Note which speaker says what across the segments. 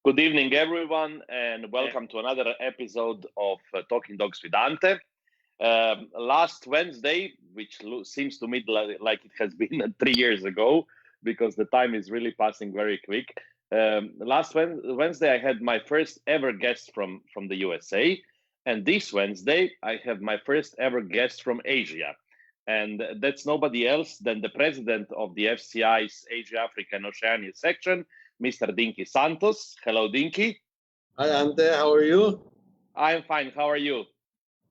Speaker 1: Good evening, everyone, and welcome to another episode of Talking Dogs with Ante. Last Wednesday, which seems to me like it has been 3 years ago, because the time is really passing very quick. Last Wednesday, I had my first ever guest from the USA, and this Wednesday, I have my first ever guest from Asia. And that's nobody else than the president of the FCI's Asia, Africa, and Oceania section, Mr. Dinky Santos. Hello, Dinky.
Speaker 2: Hi, Ante. How are you?
Speaker 1: I'm fine. How are you?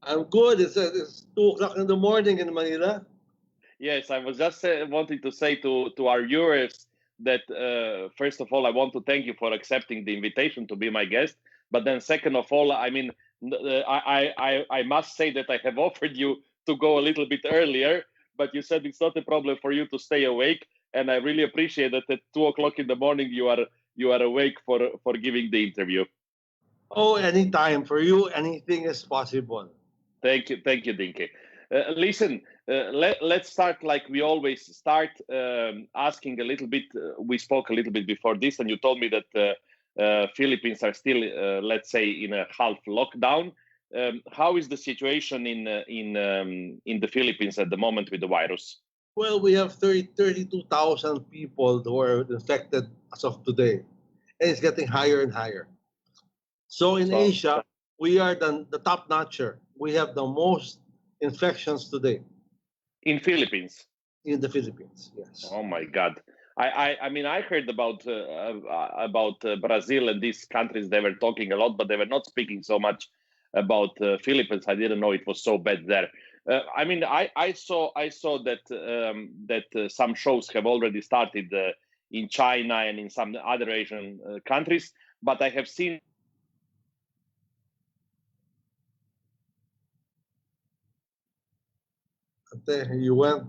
Speaker 2: I'm good. It's 2 o'clock in the morning in Manila.
Speaker 1: Yes, I was just wanting to say to our viewers that, first of all, I want to thank you for accepting the invitation to be my guest. But then second of all, I mean, I must say that I have offered you to go a little bit earlier, but you said it's not a problem for you to stay awake. And I really appreciate that at 2 o'clock in the morning you are awake for giving the interview.
Speaker 2: Oh, anytime. For you, anything is possible.
Speaker 1: Thank you, Dinky. Listen, let's start like we always start, asking a little bit. We spoke a little bit before this, and you told me that Philippines are still, let's say, in a half lockdown. How is the situation in the Philippines at the moment with the virus?
Speaker 2: Well, we have 32,000 people who are infected as of today, and it's getting higher and higher. So in Asia, we are the top notcher. We have the most infections today.
Speaker 1: In Philippines?
Speaker 2: In the Philippines, yes.
Speaker 1: Oh my God. I mean, I heard about Brazil and these countries. They were talking a lot, but they were not speaking so much about Philippines. I didn't know it was so bad there. I mean, I saw that some shows have already started in China and in some other Asian countries, but I have seen.
Speaker 2: You went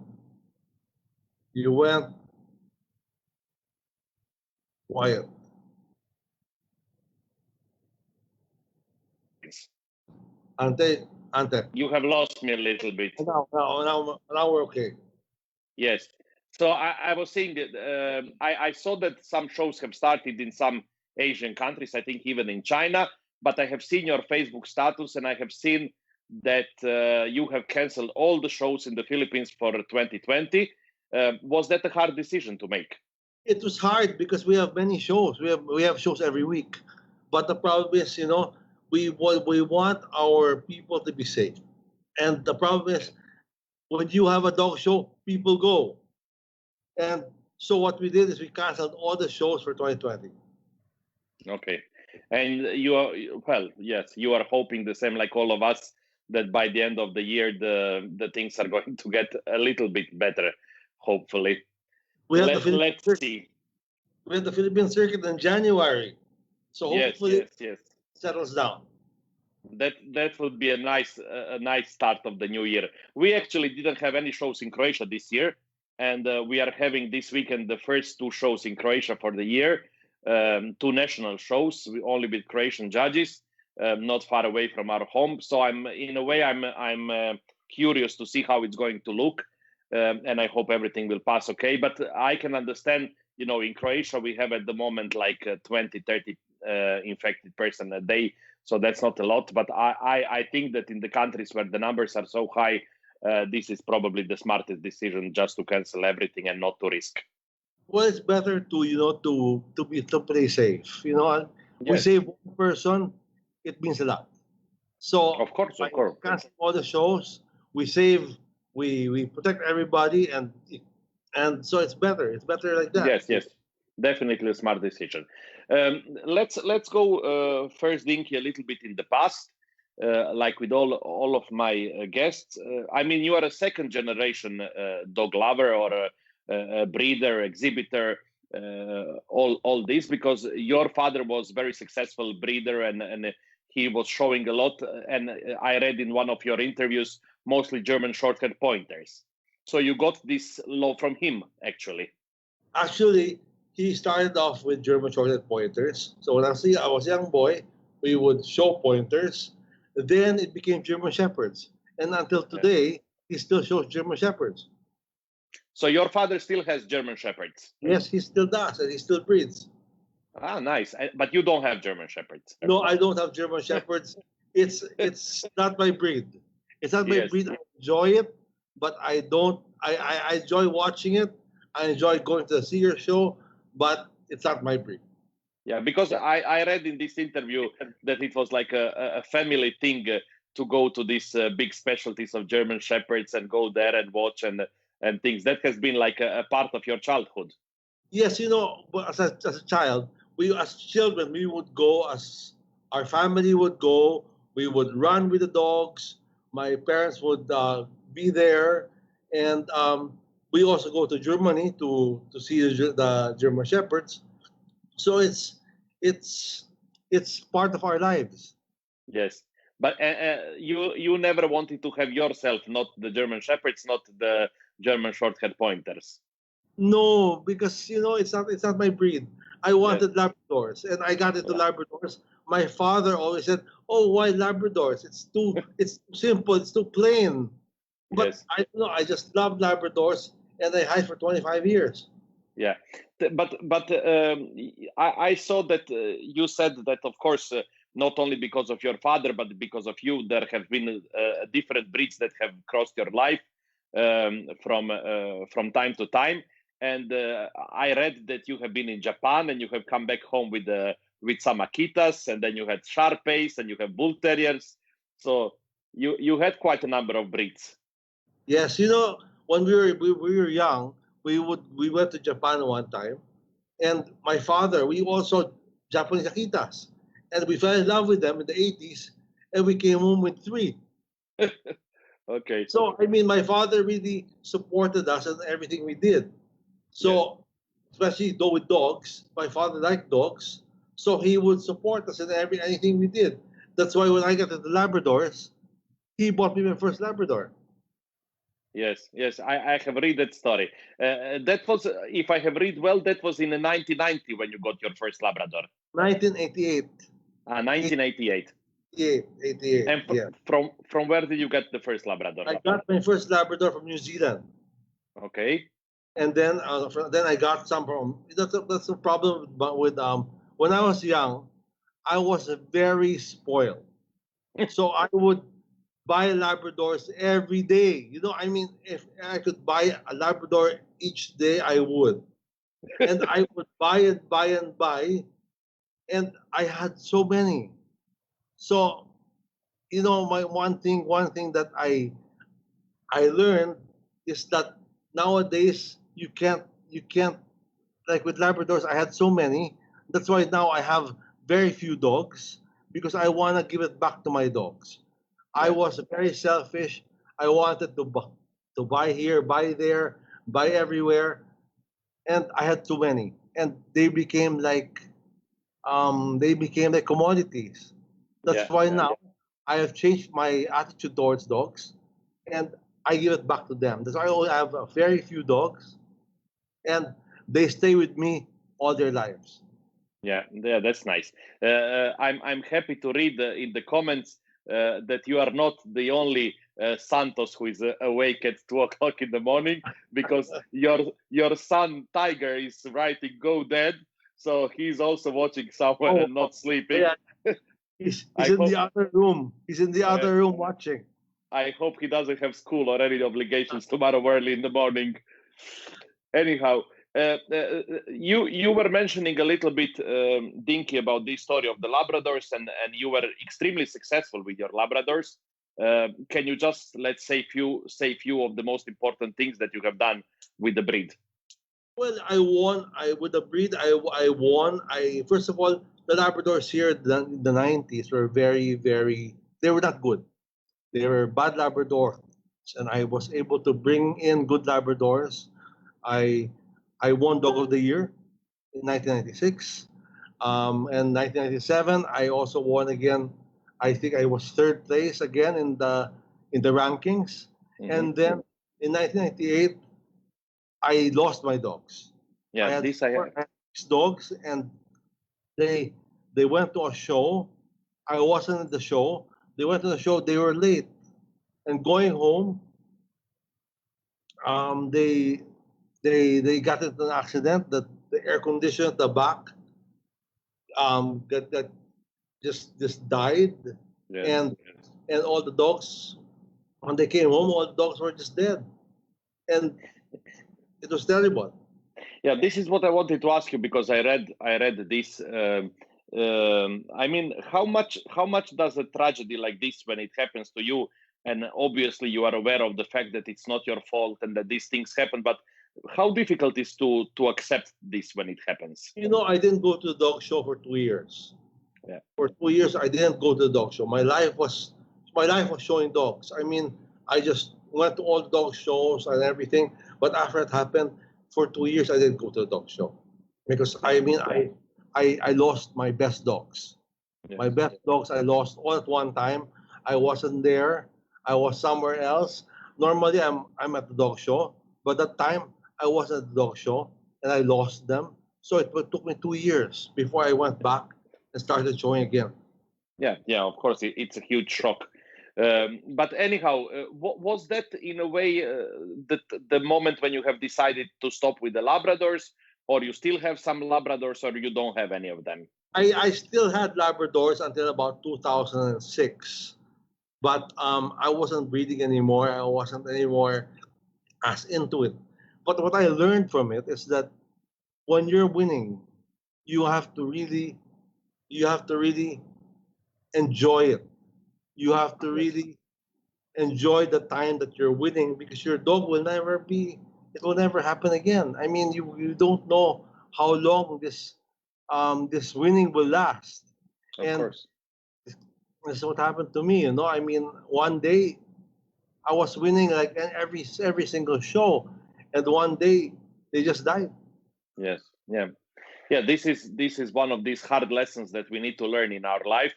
Speaker 2: quiet. Ante.
Speaker 1: You have lost me a little bit.
Speaker 2: Now we're okay.
Speaker 1: Yes. So I was saying that I saw that some shows have started in some Asian countries, I think even in China, but I have seen your Facebook status and I have seen that you have canceled all the shows in the Philippines for 2020. Was that a hard decision to make?
Speaker 2: It was hard because we have many shows. We have shows every week. But the problem is, we want our people to be safe. And the problem is, when you have a dog show, people go. And so what we did is we canceled all the shows for 2020.
Speaker 1: Okay. And you are hoping the same like all of us, that by the end of the year, the things are going to get a little bit better, hopefully. Let's see.
Speaker 2: We have the Philippine circuit in January. So hopefully it settles down.
Speaker 1: That would be a nice start of the new year. We actually didn't have any shows in Croatia this year, and we are having this weekend the first 2 shows in Croatia for the year, 2 national shows, only with Croatian judges, not far away from our home. So I'm curious to see how it's going to look, and I hope everything will pass okay. But I can understand, in Croatia we have at the moment like 20, 30 infected person a day. So that's not a lot, but I think that in the countries where the numbers are so high, this is probably the smartest decision, just to cancel everything and not to risk.
Speaker 2: Well, it's better to play safe.
Speaker 1: Yes.
Speaker 2: We save one person, it means a lot. So
Speaker 1: of course,
Speaker 2: cancel all the shows. We save, we protect everybody, and so it's better. It's better like that.
Speaker 1: Yes, definitely a smart decision. Let's go first, Dinky, a little bit in the past, like with all of my guests. I mean, you are a second generation dog lover or a breeder, exhibitor, all this, because your father was very successful breeder and he was showing a lot. And I read in one of your interviews, mostly German short-haired pointers. So you got this love from him, actually.
Speaker 2: Actually, he started off with German short-haired pointers. So when I was a young boy, we would show pointers. Then it became German shepherds, and until today, he still shows German shepherds.
Speaker 1: So your father still has German shepherds?
Speaker 2: Yes, he still does, and he still breeds.
Speaker 1: Ah, nice. But you don't have German Shepherds.
Speaker 2: No, I don't have German Shepherds. It's not my breed. It's not my
Speaker 1: Yes.
Speaker 2: breed. I enjoy it, but I don't. I enjoy watching it. I enjoy going to the Seeger show, but it's not my breed.
Speaker 1: Yeah, because I read in this interview that it was like a family thing to go to these big specialties of German Shepherds and go there and watch and things. That has been like a part of your childhood.
Speaker 2: Yes, but as a child, as children we would go, as our family would go. We would run with the dogs. My parents would be there, and we also go to Germany to see the German Shepherds. So it's it's part of our lives.
Speaker 1: Yes, but you never wanted to have yourself, not the German Shepherds, not the German Shorthair Pointers.
Speaker 2: No, because it's not my breed. I
Speaker 1: Yes,
Speaker 2: wanted Labradors, and I got into
Speaker 1: yeah,
Speaker 2: Labradors. My father always said, "Oh, why Labradors? It's too simple. It's too plain." But
Speaker 1: yes,
Speaker 2: I don't know. I just love Labradors, and I had for 25 years.
Speaker 1: yeah. But I saw that you said that, of course, not only because of your father, but because of you, there have been different breeds that have crossed your life from time to time. And I read that you have been in Japan and you have come back home with some Akitas, and then you had Sharpeis and you have Bull Terriers. So you had quite a number of breeds.
Speaker 2: Yes, when we were young, we went to Japan one time, and my father, we also Japanese Akitas, and we fell in love with them in the 80s, and we came home with three.
Speaker 1: Okay.
Speaker 2: So I mean, my father really supported us in everything we did.
Speaker 1: Yes.
Speaker 2: So especially though with dogs, my father liked dogs, so he would support us in anything we did. That's why when I got to the Labradors, he bought me my first Labrador.
Speaker 1: Yes, yes, I have read that story. That was, if I have read well, that was in 1990 when you got your first Labrador.
Speaker 2: 1988.
Speaker 1: 1988.
Speaker 2: 88, 88,
Speaker 1: And
Speaker 2: yeah.
Speaker 1: from where did you get the first Labrador?
Speaker 2: I got my first Labrador from New Zealand,
Speaker 1: Okay.
Speaker 2: and then I got some from. That's the problem, but with when I was young, I was very spoiled. So I would buy Labradors every day. I mean, if I could buy a Labrador each day, I would. And I would buy and buy and buy, and I had so many. So my one thing that I learned is that nowadays you can't like with Labradors. I had so many. That's why now I have very few dogs because I want to give it back to my dogs. I
Speaker 1: Yeah,
Speaker 2: was very selfish. I wanted to buy here, buy there, buy everywhere, and I had too many, and they became like commodities. That's
Speaker 1: yeah,
Speaker 2: why
Speaker 1: yeah,
Speaker 2: now I have changed my attitude towards dogs, and I give it back to them. That's why I only have very few dogs, and they stay with me all their lives.
Speaker 1: yeah, yeah. That's nice. I'm happy to read in the comments that you are not the only Santos who is awake at 2 o'clock in the morning, because your son Tiger is writing "Go Dead," so he's also watching somewhere
Speaker 2: Oh,
Speaker 1: and not sleeping.
Speaker 2: yeah. He's
Speaker 1: I
Speaker 2: in the
Speaker 1: hope
Speaker 2: other room. He's in the
Speaker 1: uh,
Speaker 2: other room watching.
Speaker 1: I hope he doesn't have school or any obligations tomorrow early in the morning. Anyhow, you were mentioning a little bit, Dinky, about this story of the Labradors, and you were extremely successful with your Labradors. Can you just let's say few of the most important things that you have done with the breed?
Speaker 2: Well, I won. I with the breed. I won. I first of all, the Labradors here in the 90s were very very. They were not good. They were bad Labradors, and I was able to bring in good Labradors. I I won Dog of the Year in 1996. And 1997, I also won again. I think I was third place again in the rankings.
Speaker 1: Hmm.
Speaker 2: And then in 1998, I lost my dogs. I
Speaker 1: Yeah,
Speaker 2: had
Speaker 1: this I
Speaker 2: four
Speaker 1: have.
Speaker 2: I had six dogs, and they they went to a show. I wasn't at the show. They went to the show. They were late, and going home, they got into an accident. The air conditioner at the back that just died,
Speaker 1: Yes.
Speaker 2: and all the dogs, when they came home, all the dogs were just dead, and it was terrible.
Speaker 1: Yeah, this is what I wanted to ask you because I read this. I mean, how much does a tragedy like this, when it happens to you, and obviously you are aware of the fact that it's not your fault and that these things happen, but how difficult is to accept this when it happens?
Speaker 2: I didn't go to the dog show for 2 years.
Speaker 1: Yeah.
Speaker 2: For 2 years, I didn't go to the dog show. My life was showing dogs. I mean, I just went to all the dog shows and everything. But after it happened, for 2 years, I didn't go to the dog show because I mean, I lost my best dogs. My
Speaker 1: Yes.
Speaker 2: best dogs I lost all at one time. I wasn't there. I was somewhere else. Normally, I'm at the dog show, but that time I was at the dog show and I lost them. So it took me 2 years before I went back and started showing again.
Speaker 1: Yeah, of course, it's a huge shock. But anyhow, was that in a way the moment when you have decided to stop with the Labradors, or you still have some Labradors, or you don't have any of them?
Speaker 2: I still had Labradors until about 2006, but I wasn't breeding anymore. I wasn't anymore as into it. But what I learned from it is that when you're winning, you have to really you have to really enjoy it. You have to
Speaker 1: Yes,
Speaker 2: really enjoy the time that you're winning because your dog will never be it will never happen again. I mean, you don't know how long this winning will last.
Speaker 1: of
Speaker 2: And
Speaker 1: course.
Speaker 2: that's what happened to me, I mean, one day I was winning like in every single show, and one day they just died.
Speaker 1: Yes, yeah. Yeah, this is one of these hard lessons that we need to learn in our life,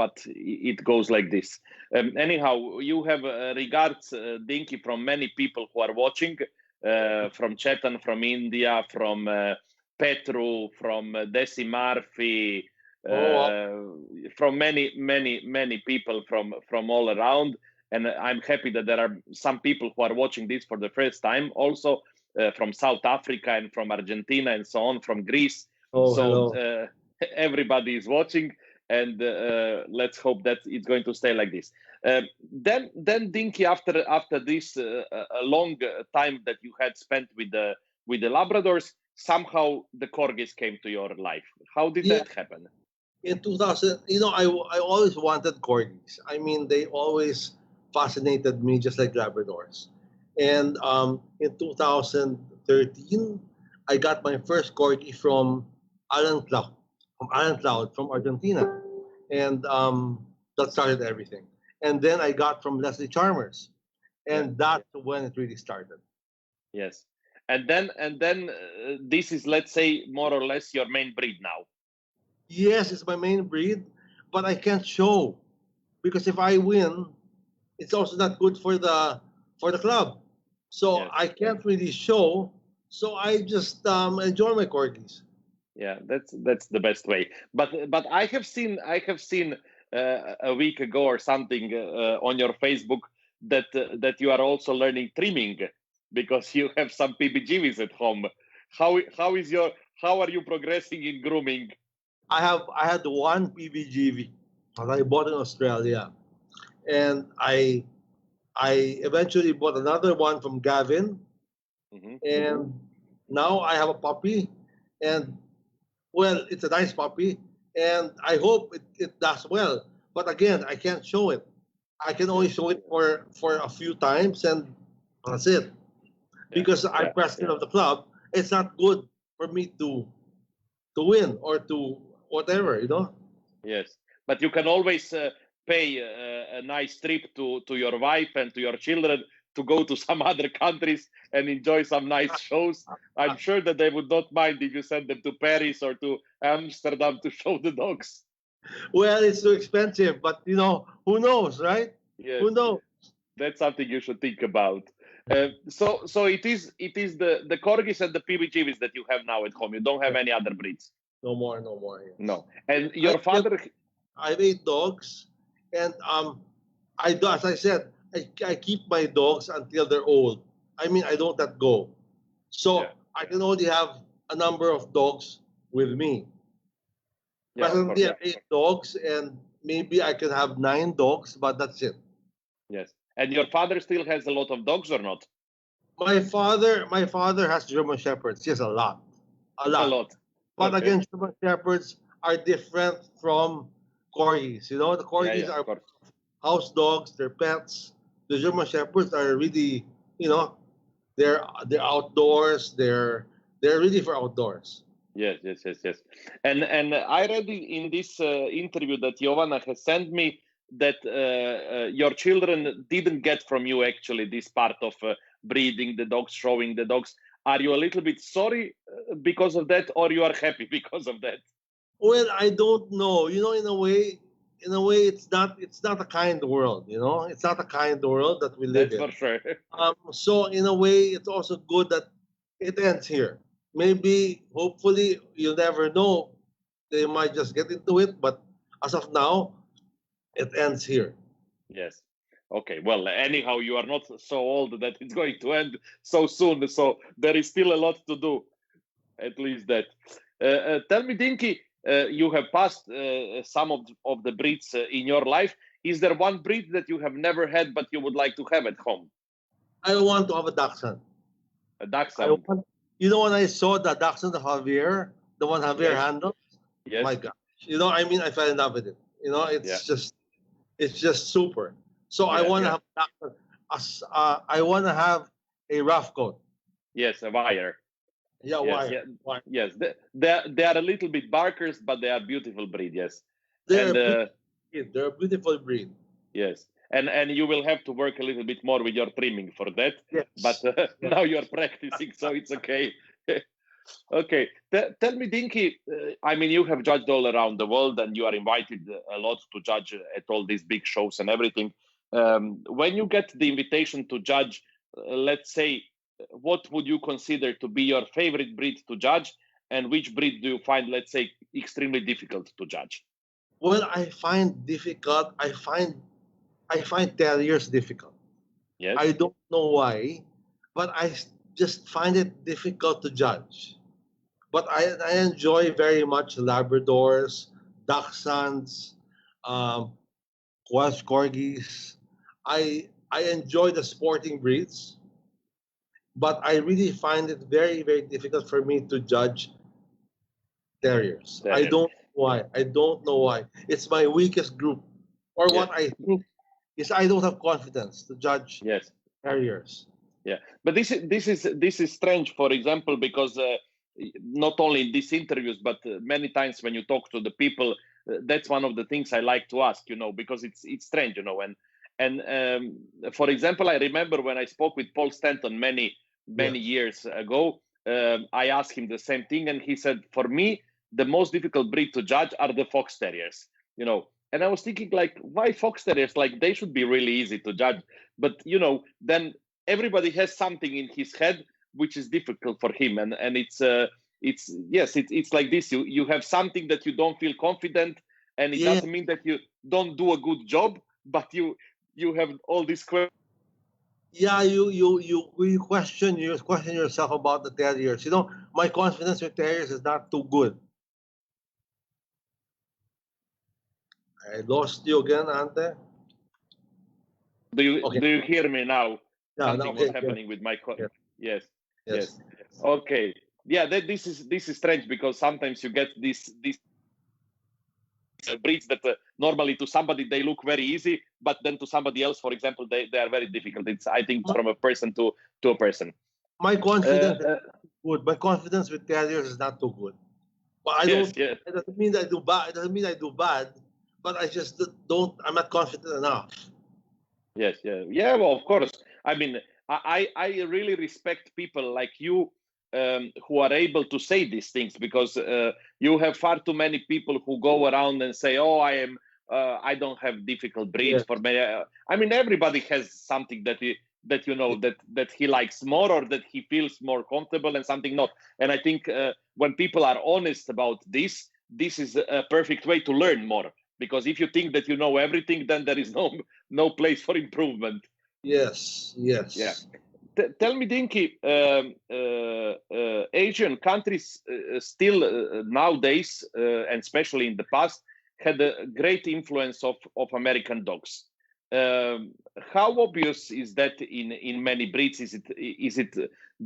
Speaker 1: but it goes like this. Anyhow, you have regards, Dinky, from many people who are watching, from Chetan, from India, from Petru, from Desi Murphy,
Speaker 2: Oh,
Speaker 1: uh, from many people from all around. And I'm happy that there are some people who are watching this for the first time also, from South Africa and from Argentina and so on, from Greece.
Speaker 2: oh,
Speaker 1: So
Speaker 2: hello.
Speaker 1: everybody is watching, and let's hope that it's going to stay like this. Then Dinky, after this a long time that you had spent with the Labradors, somehow the Corgis came to your life. How did
Speaker 2: Yeah,
Speaker 1: that happen?
Speaker 2: in 2000, I always wanted corgis. I mean, they always fascinated me just like Labradors. And in 2013, I got my first corgi from Alan Cloud, from Argentina. And that started everything. And then I got from Leslie Chalmers.
Speaker 1: Yeah.
Speaker 2: And that's when it really started.
Speaker 1: Yes. And then this is, let's say, more or less your main breed now.
Speaker 2: Yes, it's my main breed, but I can't show because if I win, it's also not good for the club. So
Speaker 1: Yes.
Speaker 2: I can't really show. So I just enjoy my corgis.
Speaker 1: Yeah, that's the best way. But I have seen a week ago or something on your Facebook that you are also learning trimming because you have some PBGVs at home. How are you progressing in grooming?
Speaker 2: I had one PBGV that I bought in Australia, and I eventually bought another one from Gavin,
Speaker 1: Hmm.
Speaker 2: and now I have a puppy, and well, it's a nice puppy, and I hope it does well. But again, I can't show it. I can only
Speaker 1: Yes.
Speaker 2: show it for a few times, and that's it.
Speaker 1: Yeah.
Speaker 2: Because I'm
Speaker 1: Yeah.
Speaker 2: president of the club, it's not good for me to win or to whatever.
Speaker 1: Yes. But you can always pay a nice trip to your wife and to your children to go to some other countries and enjoy some nice shows. I'm sure that they would not mind if you send them to Paris or to Amsterdam to show the dogs.
Speaker 2: Well, it's too expensive, but who knows, right?
Speaker 1: Yes,
Speaker 2: Who knows?
Speaker 1: that's something you should think about. So it is the corgis and the PBGVs that you have now at home. You don't have any other breeds.
Speaker 2: No more, no more. Yes.
Speaker 1: No. And
Speaker 2: I
Speaker 1: your
Speaker 2: have
Speaker 1: father,
Speaker 2: I have 8 dogs, and as I said, I keep my dogs until they're old. I mean, I don't let go.
Speaker 1: yeah,
Speaker 2: So I can only have a number of dogs with me. Presently, I have 8 dogs, and maybe I can have 9 dogs, but that's it.
Speaker 1: Yes. And your father still has a lot of dogs or not?
Speaker 2: My father has German Shepherds. Yes, a lot, a
Speaker 1: A
Speaker 2: lot.
Speaker 1: lot.
Speaker 2: But
Speaker 1: Okay.
Speaker 2: again, German Shepherds are different from corgis. The corgis
Speaker 1: Of
Speaker 2: are
Speaker 1: course.
Speaker 2: house dogs. They're pets. The German Shepherds are really, you know, they're outdoors. They're really for outdoors.
Speaker 1: Yes. And I read in this interview that Giovanna has sent me that your children didn't get from you actually this part of breeding the dogs, showing the dogs. Are you a little bit sorry because of that, or you are happy because of that?
Speaker 2: Well, I don't know. In a way, it's not a kind world. It's not a kind world that we live
Speaker 1: That's
Speaker 2: in.
Speaker 1: for sure.
Speaker 2: So in a way, it's also good that it ends here. Maybe, hopefully, you never know. They might just get into it, but as of now, it ends here.
Speaker 1: Yes. Okay. Well, anyhow, you are not so old that it's going to end so soon. So there is still a lot to do. At least that. Tell me, Dinky, you have passed some of the breeds in your life. Is there one breed that you have never had but you would like to have at home?
Speaker 2: I want to have a dachshund.
Speaker 1: A
Speaker 2: I
Speaker 1: dachshund.
Speaker 2: want, when I saw the dachshund Javier, the one Javier
Speaker 1: Yes.
Speaker 2: handles, my
Speaker 1: Yes.
Speaker 2: gosh, I fell in love with it.
Speaker 1: Yeah.
Speaker 2: It's just super. So I
Speaker 1: Yeah.
Speaker 2: want to
Speaker 1: Yeah.
Speaker 2: have I want to have a rough coat.
Speaker 1: Yes. A wire.
Speaker 2: Yeah,
Speaker 1: Yes. Yeah.
Speaker 2: wire. Wire.
Speaker 1: Yes. They are a little bit barkers, but they are beautiful breed. Yes.
Speaker 2: They're
Speaker 1: And
Speaker 2: a beautiful breed. They're a beautiful breed.
Speaker 1: yes. And you will have to work a little bit more with your trimming for that. But
Speaker 2: Yes. Yes.
Speaker 1: now you're practicing, so it's okay. Okay, tell me, Dinky. I mean, you have judged all around the world, and you are invited a lot to judge at all these big shows and everything. When you get the invitation to judge, let's say, what would you consider to be your favorite breed to judge, and which breed do you find, let's say, extremely difficult to judge?
Speaker 2: Well, I find terriers difficult.
Speaker 1: Yes,
Speaker 2: I don't know why, but just find it difficult to judge. But I enjoy very much Labradors, Dachshunds, um, Welsh Corgis. I enjoy the sporting breeds, but I really find it very, very difficult for me to judge terriers. I
Speaker 1: terriers.
Speaker 2: don't know why. I don't know why. It's my weakest group. Or
Speaker 1: Yes,
Speaker 2: what I think is I don't have confidence to judge
Speaker 1: yes.
Speaker 2: terriers.
Speaker 1: Yeah, but this is strange. For example, because not only in these interviews, but many times when you talk to the people, that's one of the things I like to ask. Because it's strange. And for example, I remember when I spoke with Paul Stanton many
Speaker 2: Yes.
Speaker 1: years ago. I asked him the same thing, and he said, for me, the most difficult breed to judge are the fox terriers. And I was thinking, like, why fox terriers? Like, they should be really easy to judge. But then everybody has something in his head which is difficult for him, and it's like this. You have something that you don't feel confident, and it
Speaker 2: Yeah.
Speaker 1: doesn't mean that you don't do a good job, but you have all these questions.
Speaker 2: Yeah, you question yourself about the terriers. My confidence with terriers is not too good. I lost you again, Ante.
Speaker 1: do you
Speaker 2: Okay.
Speaker 1: do you hear me now?
Speaker 2: Yeah.
Speaker 1: Something was
Speaker 2: Okay. Yes.
Speaker 1: happening with my
Speaker 2: Yes.
Speaker 1: yes. Yes.
Speaker 2: Yes.
Speaker 1: Okay. Yeah, this is strange, because sometimes you get these breeds that normally to somebody they look very easy, but then to somebody else, for example, they are very difficult. It's, I think,
Speaker 2: My,
Speaker 1: from a person to a person.
Speaker 2: my
Speaker 1: Uh,
Speaker 2: confidence is
Speaker 1: uh,
Speaker 2: good. My confidence with terriers is not too good. But I
Speaker 1: yes,
Speaker 2: don't.
Speaker 1: yes,
Speaker 2: It doesn't mean that I do bad. It doesn't mean I do bad. But I just don't. I'm not confident enough.
Speaker 1: yes, yeah, yeah. Well, of course. I mean, I really respect people like you, who are able to say these things, because you have far too many people who go around and say, "Oh, I don't have difficult breeds
Speaker 2: Yes.
Speaker 1: for me." I mean, everybody has something that he likes more, or that he feels more comfortable, and something not. And I think when people are honest about this is a perfect way to learn more. Because if you think that you know everything, then there is no place for improvement.
Speaker 2: Yes.
Speaker 1: Yeah.
Speaker 2: Yes.
Speaker 1: tell me, Dinky, Asian countries still nowadays, and especially in the past, had a great influence of American dogs. How obvious is that in many breeds? Is it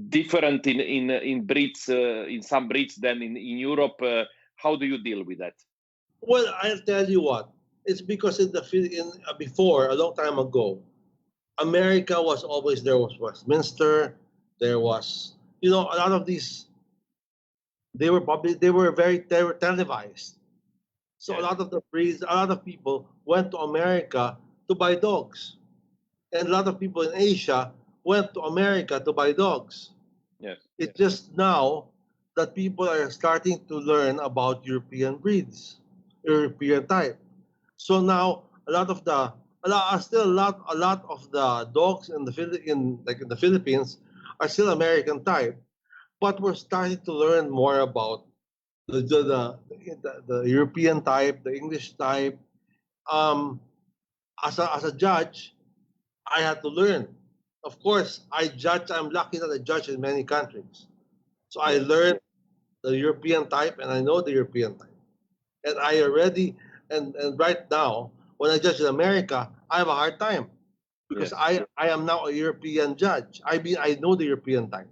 Speaker 1: different in breeds, in some breeds than in Europe? How do you deal with that?
Speaker 2: Well, I'll tell you what. It's because before, a long time ago, America was always there. Was Westminster. There was, a lot of these. They were probably they were televised. So a
Speaker 1: Yes.
Speaker 2: lot of the breeds, a lot of people went to America to buy dogs, and a lot of people in Asia went to America to buy dogs.
Speaker 1: Yes.
Speaker 2: It's just now that people are starting to learn about European breeds, European type. So now a lot of the dogs in in the Philippines are still American type, but we're starting to learn more about the European type, the English type. Um, as a judge, I had to learn. Of course, I judge. I'm lucky that I judge in many countries, so I
Speaker 1: Yes.
Speaker 2: learned the European type, and I know the European type. And I already and right now, when I judge in America, I have a hard time because
Speaker 1: Yes.
Speaker 2: I am now a European judge. I know the European type.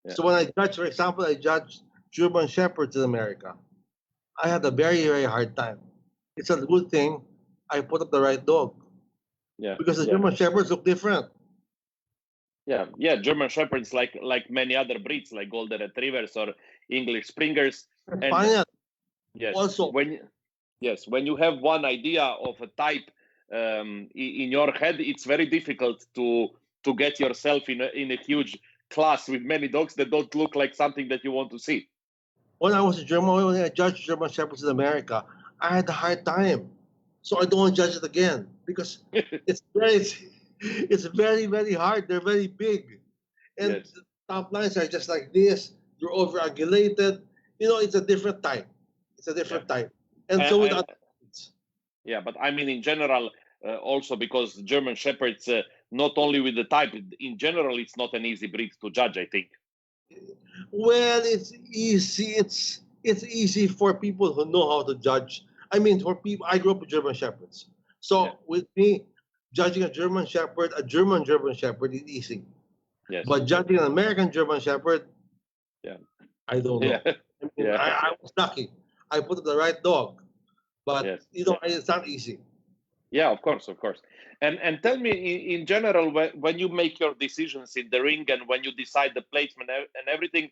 Speaker 1: Yeah.
Speaker 2: So when I judge, for example, I judge German Shepherds in America. I had a very, very hard time. It's a good thing I put up the right dog
Speaker 1: Yeah.
Speaker 2: because the German Shepherds look different.
Speaker 1: Yeah. German Shepherds, like many other breeds, like Golden Retrievers or English Springers, and
Speaker 2: Spaniel
Speaker 1: yes,
Speaker 2: also.
Speaker 1: when you have one idea of a type in your head, it's very difficult to get yourself in a huge class with many dogs that don't look like something that you want to see.
Speaker 2: When I was a German, when I judged German Shepherds in America, I had a hard time. So I don't want to judge it again because it's very, it's very, very hard. They're very big, and
Speaker 1: Yes.
Speaker 2: the top lines are just like this. They're overangulated. It's a different type. It's a
Speaker 1: Yeah.
Speaker 2: different type, and so with
Speaker 1: And,
Speaker 2: other.
Speaker 1: yeah, but I mean in general, also because German Shepherds, not only with the type, in general, it's not an easy breed to judge, I think.
Speaker 2: Well, it's easy. It's easy for people who know how to judge. I mean, for people, I grew up with German Shepherds,
Speaker 1: Yeah.
Speaker 2: so with me, judging a German Shepherd is easy.
Speaker 1: Yes.
Speaker 2: But judging an American German Shepherd,
Speaker 1: Yeah.
Speaker 2: I don't
Speaker 1: Yeah.
Speaker 2: know. I mean,
Speaker 1: Yeah.
Speaker 2: I was lucky. I put the right dog, but
Speaker 1: Yes.
Speaker 2: it's not easy.
Speaker 1: Yeah, of course, of course. And tell me, in general, when you make your decisions in the ring and when you decide the placement and everything,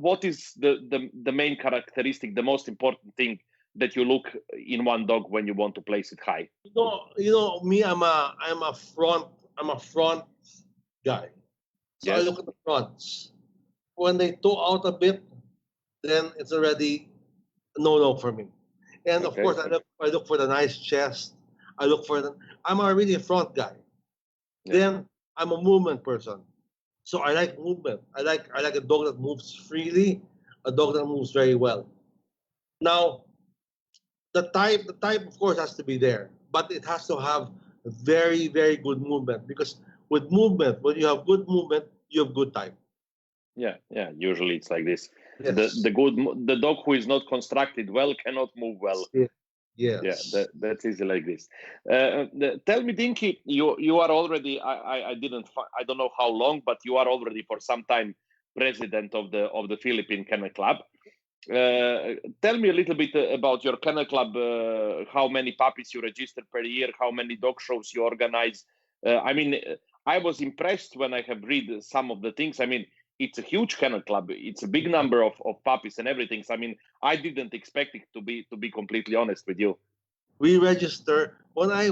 Speaker 1: what is the main characteristic, the most important thing that you look in one dog when you want to place it high?
Speaker 2: Me. I'm a front guy. So I
Speaker 1: Yes.
Speaker 2: look at the fronts. When they toe out a bit, then it's already a no for me. And of
Speaker 1: Okay.
Speaker 2: course, I look for the nice chest. I look for the. I'm a really front guy.
Speaker 1: Yeah.
Speaker 2: Then I'm a movement person. So I like movement. I like a dog that moves freely, a dog that moves very well. Now, the type of course has to be there, but it has to have very, very good movement because with movement, when you have good movement, you have good type.
Speaker 1: Yeah. Yeah. Usually it's like this.
Speaker 2: Yes.
Speaker 1: The dog who is not constructed well cannot move well.
Speaker 2: Yes.
Speaker 1: Yeah,
Speaker 2: Yes.
Speaker 1: that's easy like this. Tell me, Dinky, you are already. I don't know how long, but you are already for some time president of the Philippine Kennel Club. Tell me a little bit about your kennel club. How many puppies you register per year? How many dog shows you organize? I mean, I was impressed when I have read some of the things. I mean, it's a huge kennel club. It's a big number of puppies and everything. So, I mean, I didn't expect it to be completely honest with you.
Speaker 2: We register when I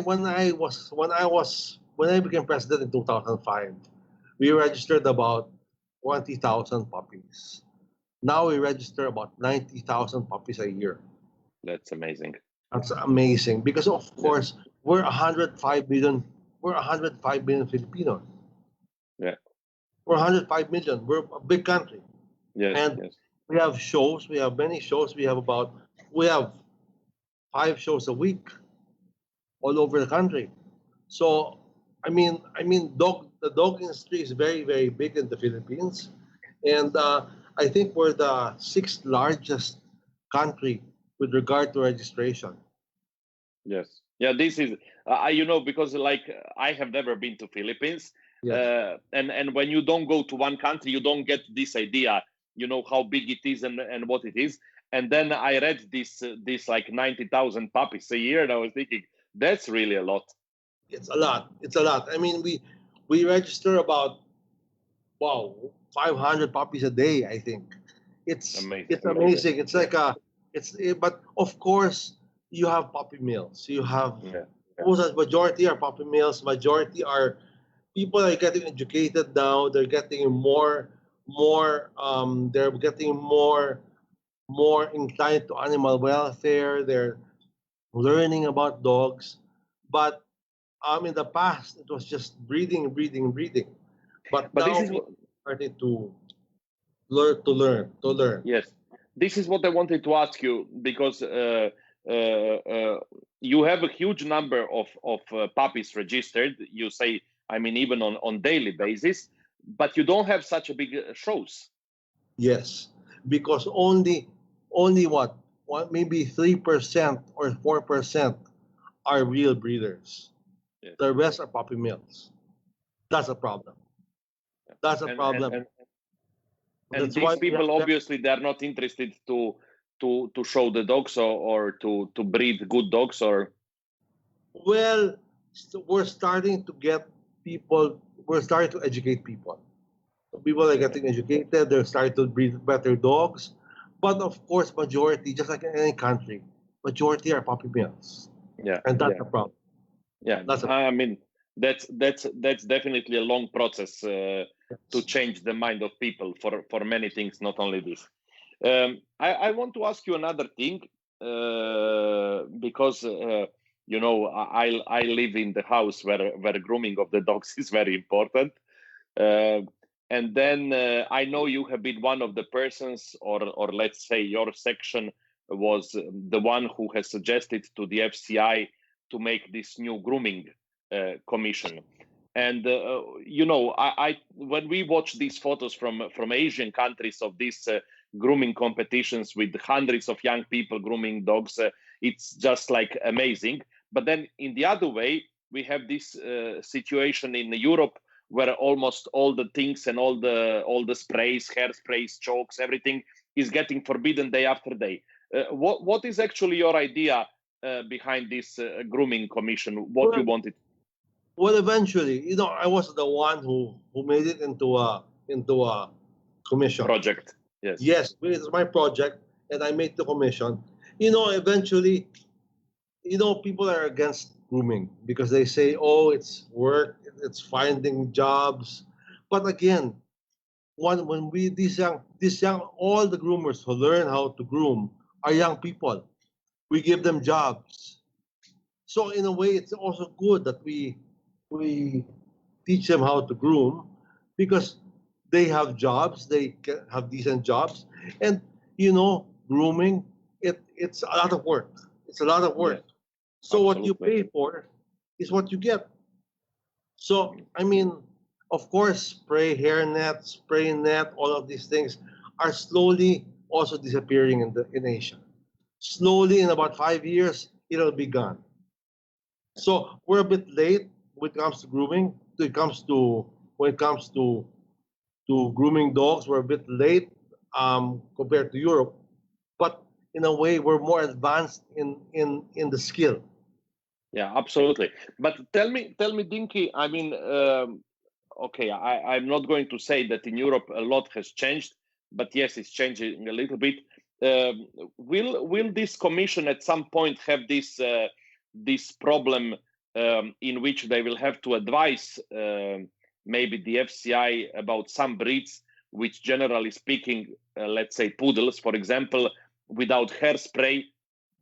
Speaker 2: became president in 2005. We registered about 20,000 puppies. Now we register about 90,000 puppies a year.
Speaker 1: That's amazing.
Speaker 2: That's amazing because of
Speaker 1: Yeah,
Speaker 2: course we're 105 million. We're 105 million Filipinos.
Speaker 1: yeah,
Speaker 2: We're 105 million. We're a big country,
Speaker 1: yes,
Speaker 2: and
Speaker 1: yes.
Speaker 2: we have shows. We have many shows. We have 5 shows a week all over the country. So, I mean, the dog industry is very, very big in the Philippines, and I think we're the sixth largest country with regard to registration.
Speaker 1: Yes. Yeah, this is you know, because like I have never been to Philippines,
Speaker 2: Yes,
Speaker 1: and when you don't go to one country, you don't get this idea, you know, how big it is and what it is. And then I read this like 90,000 puppies a year, and I was thinking that's really a lot.
Speaker 2: it's a lot. It's a lot. I mean, we register about, wow, 500 puppies a day. I think it's
Speaker 1: Amazing.
Speaker 2: amazing. It's
Speaker 1: Yeah.
Speaker 2: like a but of course you have puppy mills. You have
Speaker 1: Yeah.
Speaker 2: most of the majority are puppy mills. Majority are people are getting educated now. They're getting they're getting more inclined to animal welfare. They're learning about dogs. But in the past, it was just breeding, breeding, breeding. But
Speaker 1: But this
Speaker 2: now
Speaker 1: is
Speaker 2: people
Speaker 1: what,
Speaker 2: are starting to learn.
Speaker 1: yes, this is what I wanted to ask you because uh, uh, you have a huge number of puppies registered. You say, I mean, even on daily basis, but you don't have such a big shows.
Speaker 2: Yes, because only what maybe 3% or 4% are real breeders.
Speaker 1: Yes,
Speaker 2: The rest are puppy mills. That's a problem. That's a
Speaker 1: and and
Speaker 2: problem.
Speaker 1: and
Speaker 2: That's why
Speaker 1: these
Speaker 2: we have
Speaker 1: people
Speaker 2: them.
Speaker 1: obviously they are not interested to show the dogs or to breed good dogs or
Speaker 2: Well, we're starting to get people. We're starting to educate people. So people are
Speaker 1: okay.
Speaker 2: getting educated. They're starting to breed better dogs. But of course, majority, just like in any country, majority are puppy mills,
Speaker 1: Yeah.
Speaker 2: and that's a problem.
Speaker 1: Yeah,
Speaker 2: That's a
Speaker 1: I mean that's definitely a long process to
Speaker 2: yes.
Speaker 1: change the mind of people for many things, not only this. I want to ask you another thing because you know I live in the house where grooming of the dogs is very important. Uh, and then I know you have been one of the persons, or let's say your section was the one who has suggested to the FCI to make this new grooming commission. And you know, I when we watch these photos from Asian countries of these grooming competitions with hundreds of young people grooming dogs, it's just like amazing. But then in the other way, we have this situation in Europe where almost all the things and all the sprays, hairsprays, chokes, everything is getting forbidden day after day. What is actually your idea behind this grooming commission? What you
Speaker 2: Well,
Speaker 1: wanted
Speaker 2: well, eventually, I was the one who made it into a commission.
Speaker 1: project? Yes.
Speaker 2: Yes, it's my project, and I made the commission. Eventually, people are against grooming because they say, "Oh, it's work, it's finding jobs." But again, when we these young all the groomers who learn how to groom are young people. We give them jobs. So in a way, it's also good that we teach them how to groom because they have jobs, they can have decent jobs, and grooming it's a lot of work. It's a lot of
Speaker 1: Yes.
Speaker 2: work. So what you
Speaker 1: Absolutely.
Speaker 2: pay for is what you get. So I mean, of course, spray net, all of these things are slowly also disappearing in Asia. Slowly, in about 5 years, it'll be gone. So we're a bit late when it comes to grooming. When it comes to grooming dogs, we're a bit late compared to Europe. But in a way, we're more advanced in the skill.
Speaker 1: Yeah, absolutely. But tell me, Dinky. I mean, okay, I'm not going to say that in Europe a lot has changed, but yes, it's changing a little bit. Um, will this commission at some point have this problem in which they will have to advise maybe the FCI about some breeds, which generally speaking, let's say poodles, for example, without hairspray,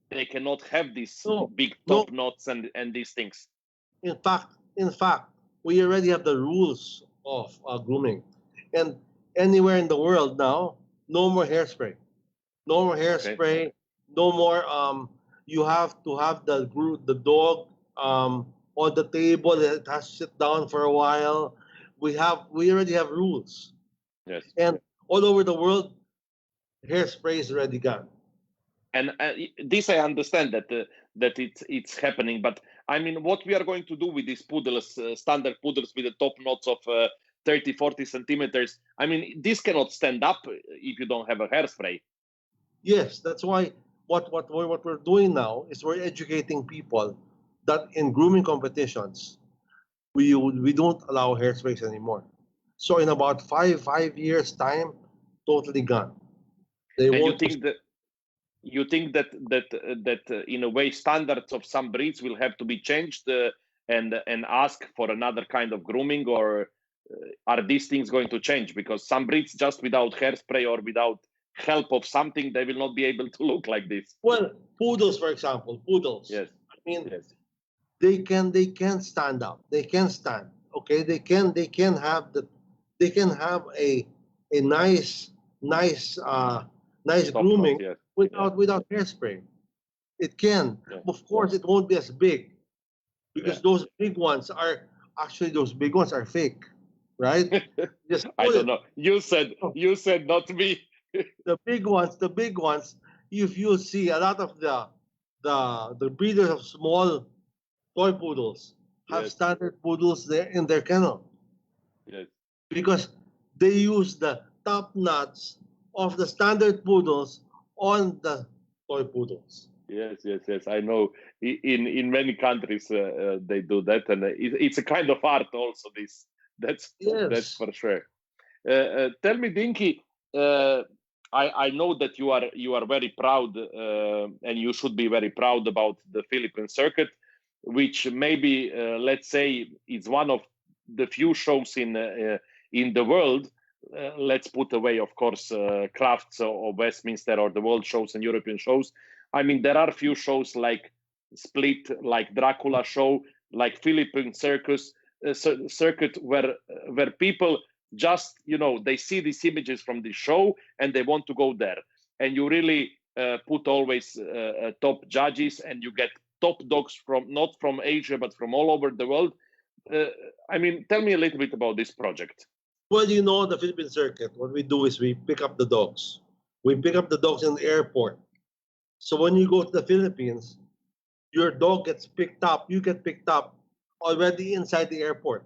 Speaker 1: they cannot have these
Speaker 2: No,
Speaker 1: big
Speaker 2: no.
Speaker 1: top knots and these things.
Speaker 2: In fact, we already have the rules of grooming, and anywhere in the world now, no more hairspray. No more
Speaker 1: Okay.
Speaker 2: hairspray. No more. You have to have the dog on the table. It has to sit down for a while. we already have rules,
Speaker 1: Yes.
Speaker 2: and all over the world, hairspray is already gone.
Speaker 1: And this I understand that that it's happening, but I mean, what we are going to do with these poodles, standard poodles with the top knots of 30, 40 centimeters? I mean, this cannot stand up if you don't have a hairspray.
Speaker 2: Yes, that's why what we're doing now is we're educating people that in grooming competitions we don't allow hairsprays anymore. So in about five years time, totally gone. They
Speaker 1: And you
Speaker 2: won't use.
Speaker 1: think that in a way standards of some breeds will have to be changed, and ask for another kind of grooming, or are these things going to change? Because some breeds, just without hairspray or without help of something, they will not be able to look like this.
Speaker 2: Well, poodles, for example, poodles.
Speaker 1: Yes.
Speaker 2: I mean,
Speaker 1: Yes.
Speaker 2: they can stand up. They can stand. Okay, they can have a nice
Speaker 1: Top knot.
Speaker 2: grooming
Speaker 1: Yes. Yeah.
Speaker 2: without hairspray. It can.
Speaker 1: Yeah.
Speaker 2: Of course, it won't be as big
Speaker 1: Yeah.
Speaker 2: because those big ones are actually fake, right? Just
Speaker 1: I
Speaker 2: put
Speaker 1: don't
Speaker 2: it.
Speaker 1: know. You said not me.
Speaker 2: The big ones. If you see a lot of the breeders of small toy poodles have
Speaker 1: Yes.
Speaker 2: standard poodles there in their kennel
Speaker 1: Yes.
Speaker 2: because they use the top knots of the standard poodles on the toy poodles.
Speaker 1: Yes. I know. In many countries they do that, and it's a kind of art also. That's
Speaker 2: Yes.
Speaker 1: for sure. Tell me, Dinky. Uh, I know that you are very proud, and you should be very proud about the Philippine circuit, which maybe, let's say, is one of the few shows in the world. Let's put away, of course, Crafts or Westminster or the world shows and European shows. I mean, there are few shows like Split, like Dracula show, like Philippine circuit, where people just, they see these images from the show and they want to go there, and you really put always top judges, and you get top dogs from, not from Asia but from all over the world. uh, I mean, tell me a little bit about this project.
Speaker 2: Well, the Philippine circuit, what we do is we pick up the dogs. We pick up the dogs in the airport. So when you go to the Philippines, your dog gets picked up. You get picked up already inside the airport.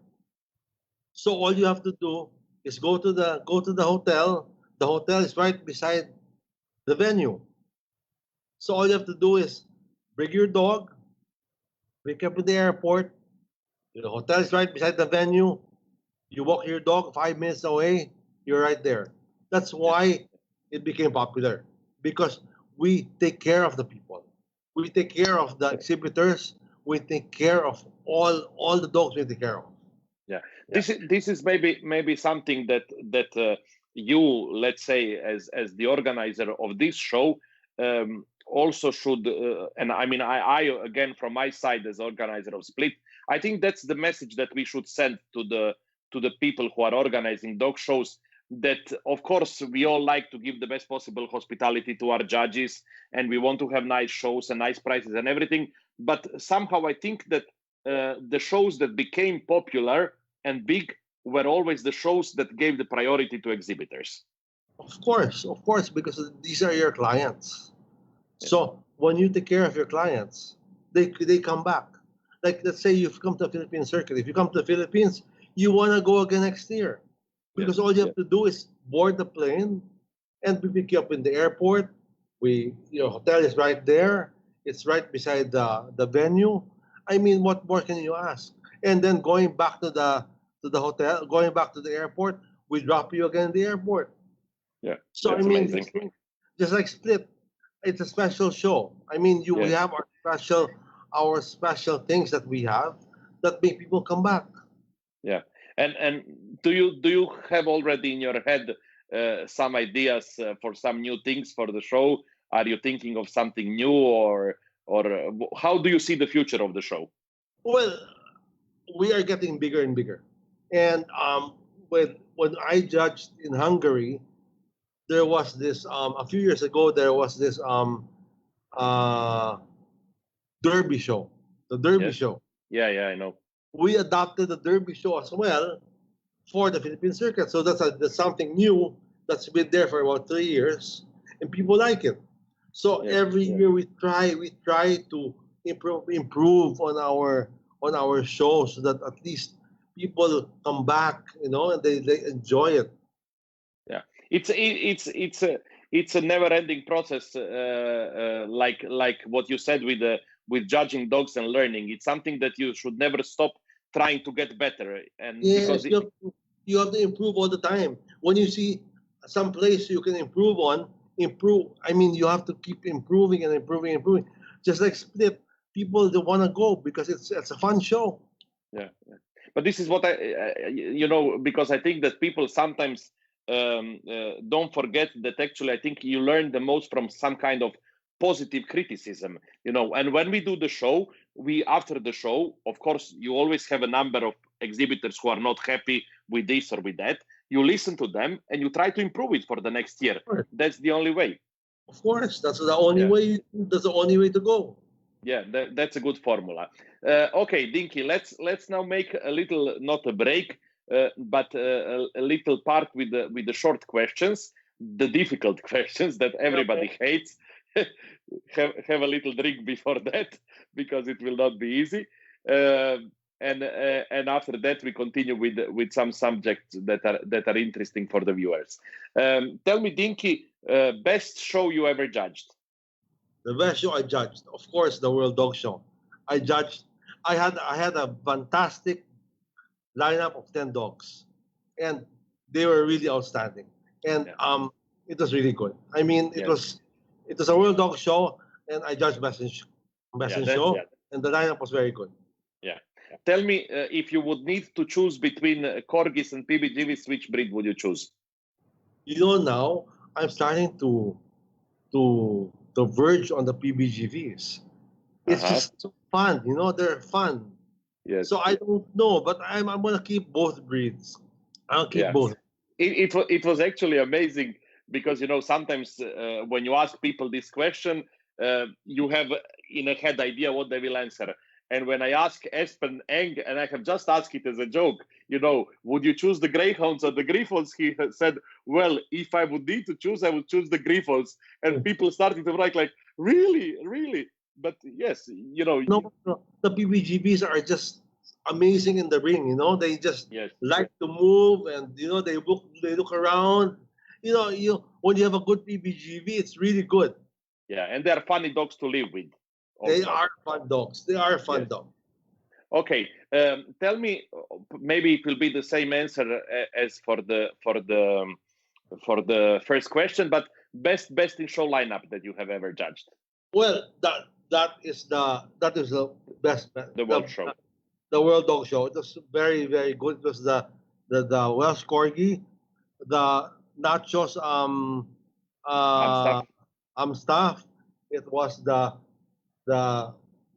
Speaker 2: So all you have to do is go to the hotel. The hotel is right beside the venue. So all you have to do is bring your dog, pick up at the airport. The hotel is right beside the venue. You walk your dog 5 minutes away, you're right there. That's why it became popular because we take care of the people. We take care of the exhibitors. We take care of all the dogs we take care of.
Speaker 1: Yeah,
Speaker 2: Yeah.
Speaker 1: this is maybe something that you, let's say, as the organizer of this show, also should, and I mean, I again, from my side as organizer of Split, I think that's the message that we should send to the people who are organizing dog shows, that of course we all like to give the best possible hospitality to our judges, and we want to have nice shows and nice prices and everything, but somehow I think that the shows that became popular and big were always the shows that gave the priority to exhibitors.
Speaker 2: Of course, because these are your clients.
Speaker 1: Yes.
Speaker 2: So when you take care of your clients, they come back. Like let's say you've come to the Philippine circuit. If you come to the Philippines, you want to go again next year because
Speaker 1: Yes.
Speaker 2: all you have to do is board the plane, and we pick you up in the airport. Your hotel is right there. It's right beside the venue. I mean, what more can you ask? And then going back to the hotel, going back to the airport, we drop you again in the airport.
Speaker 1: Yeah,
Speaker 2: So I
Speaker 1: that's
Speaker 2: mean,
Speaker 1: amazing.
Speaker 2: just like Split, it's a special show. I mean, we
Speaker 1: Yes.
Speaker 2: have our special things that we have that make people come back.
Speaker 1: Yeah. And do you have already in your head some ideas for some new things for the show? Are you thinking of something new, or how do you see the future of the show?
Speaker 2: Well, we are getting bigger and bigger, and when I judged in Hungary, there was this a few years ago. There was this uh, derby show, the derby
Speaker 1: Yes.
Speaker 2: show.
Speaker 1: Yeah, I know.
Speaker 2: We adopted the derby show as well, for the Philippine circuit. So that's something new that's been there for about 3 years, and people like it. So
Speaker 1: Yes,
Speaker 2: every year we try to improve on our show so that at least people come back, and they enjoy it.
Speaker 1: yeah. It's a never-ending process, like what you said with judging dogs and learning. It's something that you should never stop trying to get better, and
Speaker 2: Yes,
Speaker 1: because
Speaker 2: you have to improve all the time. When you see some place you can improve on, improve. I mean, you have to keep improving and improving, improving. Just like Split, people they want to go because it's a fun show.
Speaker 1: yeah, yeah. But this is what because I think that people sometimes don't forget that actually I think you learn the most from some kind of positive criticism, and when we do the show, after the show, of course, you always have a number of exhibitors who are not happy with this or with that. You listen to them and you try to improve it for the next year. That's the only way.
Speaker 2: Of course, that's the only
Speaker 1: Yeah.
Speaker 2: way. That's the only way to go.
Speaker 1: Yeah, that's a good formula. Okay, Dinky, let's now make a little, not a break, but a little part with the short questions, the difficult questions that everybody hates. Have a little drink before that because it will not be easy. Uh, and after that we continue with some subjects that are interesting for the viewers. Tell me, Dinky, best show you ever judged?
Speaker 2: The best show I judged, of course, the World Dog Show. I judged. I had a fantastic lineup of 10 dogs, and they were really outstanding. And
Speaker 1: Yeah.
Speaker 2: it was really good. I mean, it
Speaker 1: Yes.
Speaker 2: was it was a World Dog Show, and I judged best
Speaker 1: Yeah,
Speaker 2: in
Speaker 1: that
Speaker 2: show, and the lineup was very good.
Speaker 1: Yeah. Tell me, if you would need to choose between corgis and PBGVs, which breed would you choose?
Speaker 2: Now I'm starting to verge on the PBGVs. It's
Speaker 1: Uh-huh.
Speaker 2: just so fun, they're fun.
Speaker 1: Yes.
Speaker 2: So I don't know, but I'm gonna keep both breeds. I'll keep
Speaker 1: Yeah.
Speaker 2: both.
Speaker 1: It was actually amazing because sometimes when you ask people this question, you have in a head idea what they will answer. And when I ask Espen Eng, and I have just asked it as a joke, would you choose the Greyhounds or the Griffons? He said, well, if I would need to choose, I would choose the Griffons. And people started to write like, really, really? But yes,
Speaker 2: No, the PBGBs are just amazing in the ring. They just
Speaker 1: yes,
Speaker 2: like to move, and they look around. When you have a good PBGB, it's really good.
Speaker 1: yeah, and they are funny dogs to live with.
Speaker 2: They
Speaker 1: Also,
Speaker 2: are fun dogs. They are fun
Speaker 1: yes.
Speaker 2: dogs.
Speaker 1: Okay, tell me, maybe it will be the same answer as for the first question, but best in show lineup that you have ever judged.
Speaker 2: Well, that is the best.
Speaker 1: The World Show.
Speaker 2: The World Dog Show. It was very, very good. It was the Welsh Corgi, the Nachos uh
Speaker 1: Amstaff,
Speaker 2: staff. It was the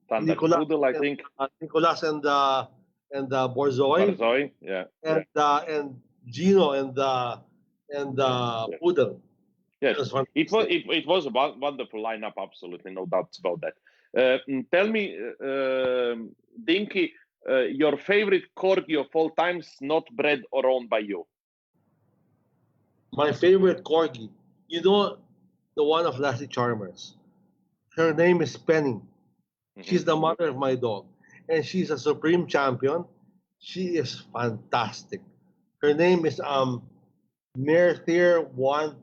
Speaker 1: Standard
Speaker 2: Nicolas
Speaker 1: Poodle, I
Speaker 2: and
Speaker 1: think.
Speaker 2: Nicolas and the Borzoi,
Speaker 1: Barzoi, yeah.
Speaker 2: and Gino and Poodle.
Speaker 1: Yes,
Speaker 2: It was
Speaker 1: it was a wonderful lineup, absolutely, no doubts about that. Tell me, Dinky, your favorite corgi of all times, not bred or owned by you.
Speaker 2: My favorite corgi. The one of Lassie Charmers. Her name is Penny. She's the mother of my dog, and she's a supreme champion. She is fantastic. Her name is Merthier one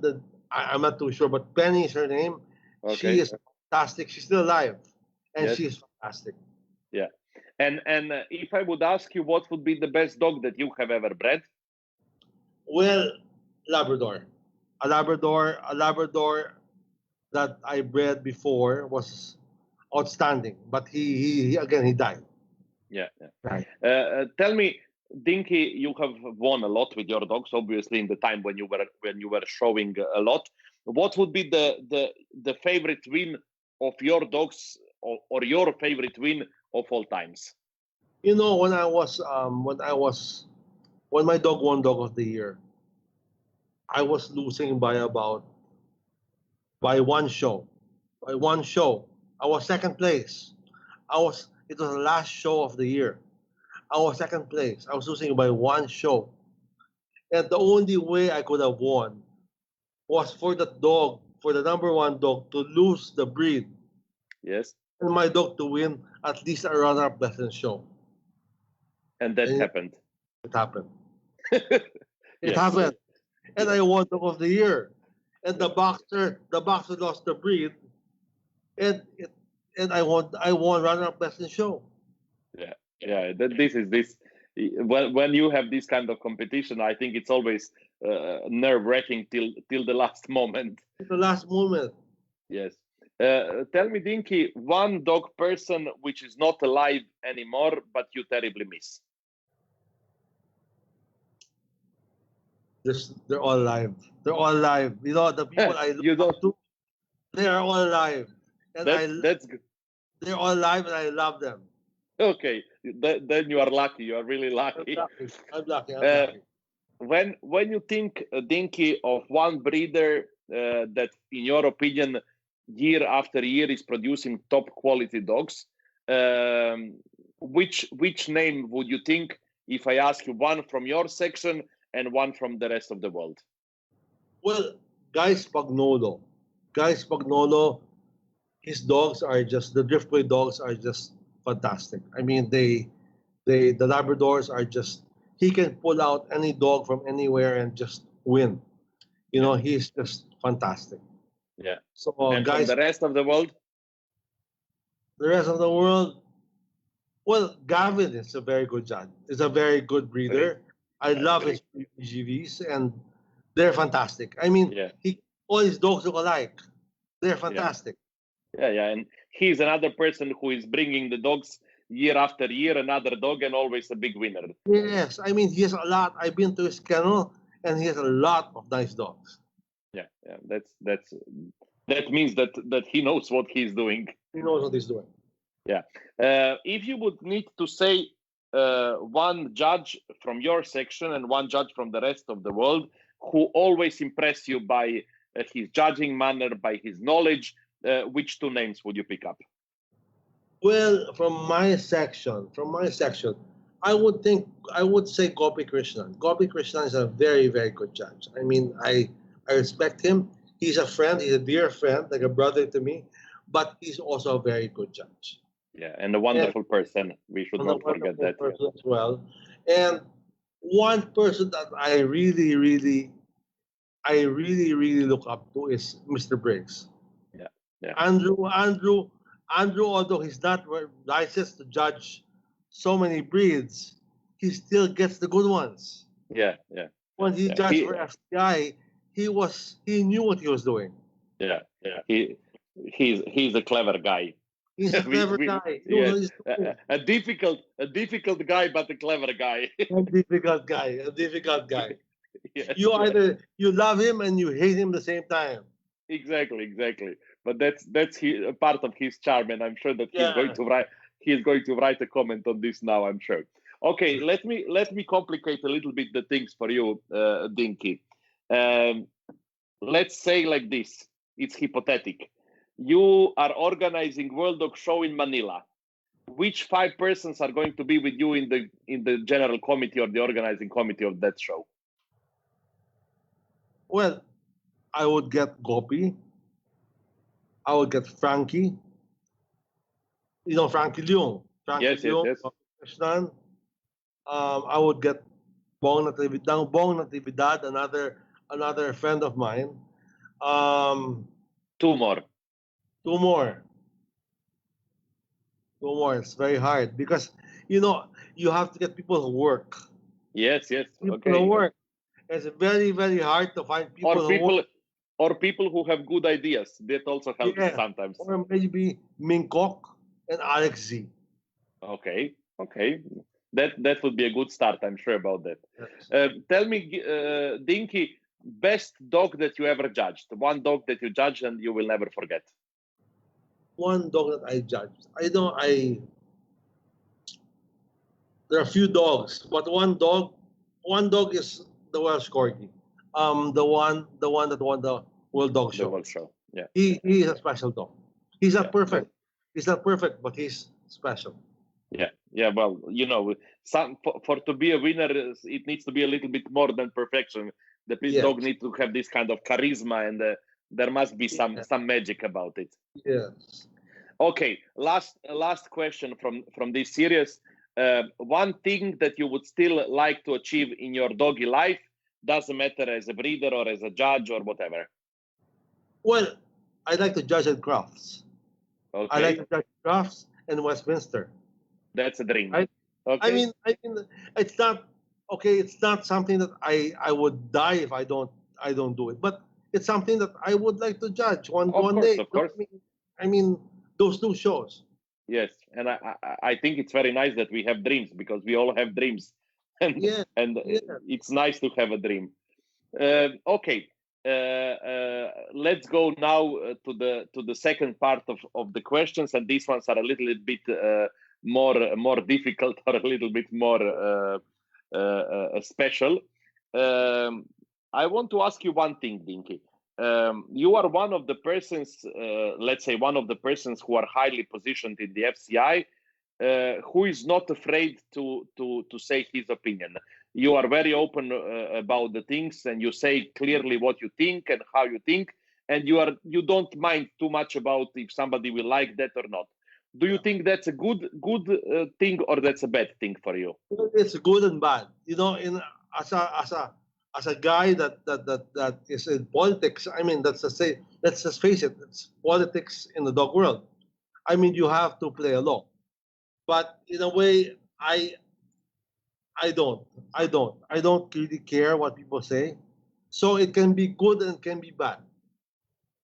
Speaker 2: that I'm not too sure, but Penny is her name.
Speaker 1: Okay.
Speaker 2: She is fantastic. She's still alive, and
Speaker 1: Yes.
Speaker 2: she's fantastic.
Speaker 1: Yeah. And if I would ask you what would be the best dog that you have ever bred?
Speaker 2: Well, Labrador, a Labrador that I bred before was outstanding, but he again he died.
Speaker 1: Yeah.
Speaker 2: Right.
Speaker 1: Tell me, Dinky, you have won a lot with your dogs, obviously, in the time when you were showing a lot. What would be the favorite win of your dogs, or your favorite win of all times?
Speaker 2: When my dog won Dog of the Year, I was losing by one show. By one show. I was second place. It was the last show of the year. I was second place. I was losing by one show. And the only way I could have won was for the dog, for the number one dog, to lose the breed
Speaker 1: Yes.
Speaker 2: and my dog to win at least a runner-up best show.
Speaker 1: And that
Speaker 2: And
Speaker 1: happened.
Speaker 2: it happened. It
Speaker 1: Yes.
Speaker 2: happened. And
Speaker 1: Yes.
Speaker 2: I won dog of the year. And
Speaker 1: Yeah.
Speaker 2: the boxer lost the breed, and it, and I won runner-up best in show.
Speaker 1: Yeah. Yeah. This is this. When you have this kind of competition, I think it's always nerve-wracking till the last moment.
Speaker 2: At the last moment,
Speaker 1: Yes. Tell me, Dinky, one dog person which is not alive anymore, but you terribly miss.
Speaker 2: they're all alive. They're all alive. You know, the people I look
Speaker 1: You don't.
Speaker 2: up to, they are all alive, and
Speaker 1: That's good.
Speaker 2: they're all alive, and I love them.
Speaker 1: Okay. Then you are lucky. You are really
Speaker 2: I'm
Speaker 1: lucky.
Speaker 2: lucky. I'm lucky. I'm
Speaker 1: Uh,
Speaker 2: lucky.
Speaker 1: when you think, Dinky, of one breeder that, in your opinion, year after year is producing top quality dogs, which name would you think if I ask you one from your section and one from the rest of the world?
Speaker 2: Well, Guy Spagnolo. Guy Spagnolo, his dogs are just the driftway dogs are just fantastic. I mean, the Labradors are just he can pull out any dog from anywhere and just win. You know, he's just fantastic.
Speaker 1: Yeah.
Speaker 2: So
Speaker 1: And from
Speaker 2: guys,
Speaker 1: the rest of the world?
Speaker 2: the rest of the world, well, Gavin is a very good judge. Is a very good breeder. I love his PGVs and they're fantastic. I mean,
Speaker 1: Yeah.
Speaker 2: all his dogs look alike. They're
Speaker 1: Yeah.
Speaker 2: fantastic.
Speaker 1: Yeah. And he's another person who is bringing the dogs year after year, another dog, and always a big winner.
Speaker 2: Yes, I mean he has a lot. I've been to his kennel and he has a lot of nice dogs.
Speaker 1: Yeah. That means that he knows what he's doing.
Speaker 2: He knows what he's doing.
Speaker 1: Yeah. If you would need to say one judge from your section and one judge from the rest of the world who always impress you by his judging manner, by his knowledge, which two names would you pick up?
Speaker 2: Well, from my section, I would say Gopi Krishnan. Gopi Krishnan is a very, very good judge. I mean, I respect him. He's a friend. He's a dear friend, like a brother to me. But he's also a very good judge.
Speaker 1: Yeah, and a wonderful person. We should not forget that.
Speaker 2: Person as well. And one person that I really, really look up to is Mr. Briggs.
Speaker 1: Yeah.
Speaker 2: Andrew, although he's not licensed to judge so many breeds, he still gets the good ones.
Speaker 1: Yeah.
Speaker 2: When he judged for FCI, he knew what he was doing.
Speaker 1: Yeah. He's a clever guy.
Speaker 2: He's a clever guy.
Speaker 1: A difficult guy, but a clever guy.
Speaker 2: A difficult guy.
Speaker 1: Yes.
Speaker 2: You love him and you hate him at the same time.
Speaker 1: Exactly. But that's a part of his charm, and I'm sure that he's going to write a comment on this now, I'm sure. Okay, let me complicate a little bit the things for you, Dinky. Let's say like this. It's hypothetical. You are organizing World Dog Show in Manila. Which 5 persons are going to be with you in the general committee or the organizing committee of that show?
Speaker 2: Well, I would get Gopi. I would get Frankie. You know Frankie Leung.
Speaker 1: Yes.
Speaker 2: Krishnan. I would get Bong Natividad, another friend of mine.
Speaker 1: 2 more.
Speaker 2: 2 more. It's very hard because you have to get people who work.
Speaker 1: Yes.
Speaker 2: People
Speaker 1: Okay.
Speaker 2: who work. It's very, very hard to find people
Speaker 1: or people who have good ideas. That also helps sometimes.
Speaker 2: Or maybe Minkok and Alex Z.
Speaker 1: Okay. That would be a good start. I'm sure about that.
Speaker 2: Yes.
Speaker 1: Tell me, Dinky, best dog that you ever judged. One dog that you judged and you will never forget.
Speaker 2: One dog that I judged. There are a few dogs, but one dog is the Welsh Corgi. The one that won the World Dog Show.
Speaker 1: The World Show. Yeah.
Speaker 2: He is a special dog. He's not perfect. He's not perfect, but he's special.
Speaker 1: Yeah. Well, some for to be a winner, it needs to be a little bit more than perfection. The dog
Speaker 2: Yes.
Speaker 1: needs to have this kind of charisma, and there must be
Speaker 2: Yeah.
Speaker 1: some magic about it.
Speaker 2: Yes.
Speaker 1: Okay, last question from this series. One thing that you would still like to achieve in your doggy life, doesn't matter as a breeder or as a judge or whatever.
Speaker 2: Well, I like to judge at crafts. I like
Speaker 1: Okay,
Speaker 2: to judge crafts in Westminster.
Speaker 1: that's a dream.
Speaker 2: Right?
Speaker 1: Okay,
Speaker 2: I mean, it's not okay. It's not something that I would die if I don't do it. But it's something that I would like to judge
Speaker 1: of
Speaker 2: one
Speaker 1: course,
Speaker 2: day.
Speaker 1: of course.
Speaker 2: I mean those two shows.
Speaker 1: Yes, and I think it's very nice that we have dreams, because we all have dreams, and
Speaker 2: Yeah,
Speaker 1: and
Speaker 2: yeah.
Speaker 1: it's nice to have a dream. Okay, let's go now to the second part of the questions, and these ones are a little bit more difficult, or a little bit more special. Um, I want to ask you one thing, Dinky. You are one of the persons, let's say, one of the persons who are highly positioned in the FCI, who is not afraid to say his opinion. You are very open about the things, and you say clearly what you think and how you think, and you don't mind too much about if somebody will like that or not. Do you think that's a good thing, or that's a bad thing for you?
Speaker 2: It's good and bad. In as a as a as a guy that is in politics. I mean, that's to say. Let's just face it. It's politics in the dog world. I mean, you have to play along. But in a way, I don't. I don't really care what people say. So it can be good and can be bad,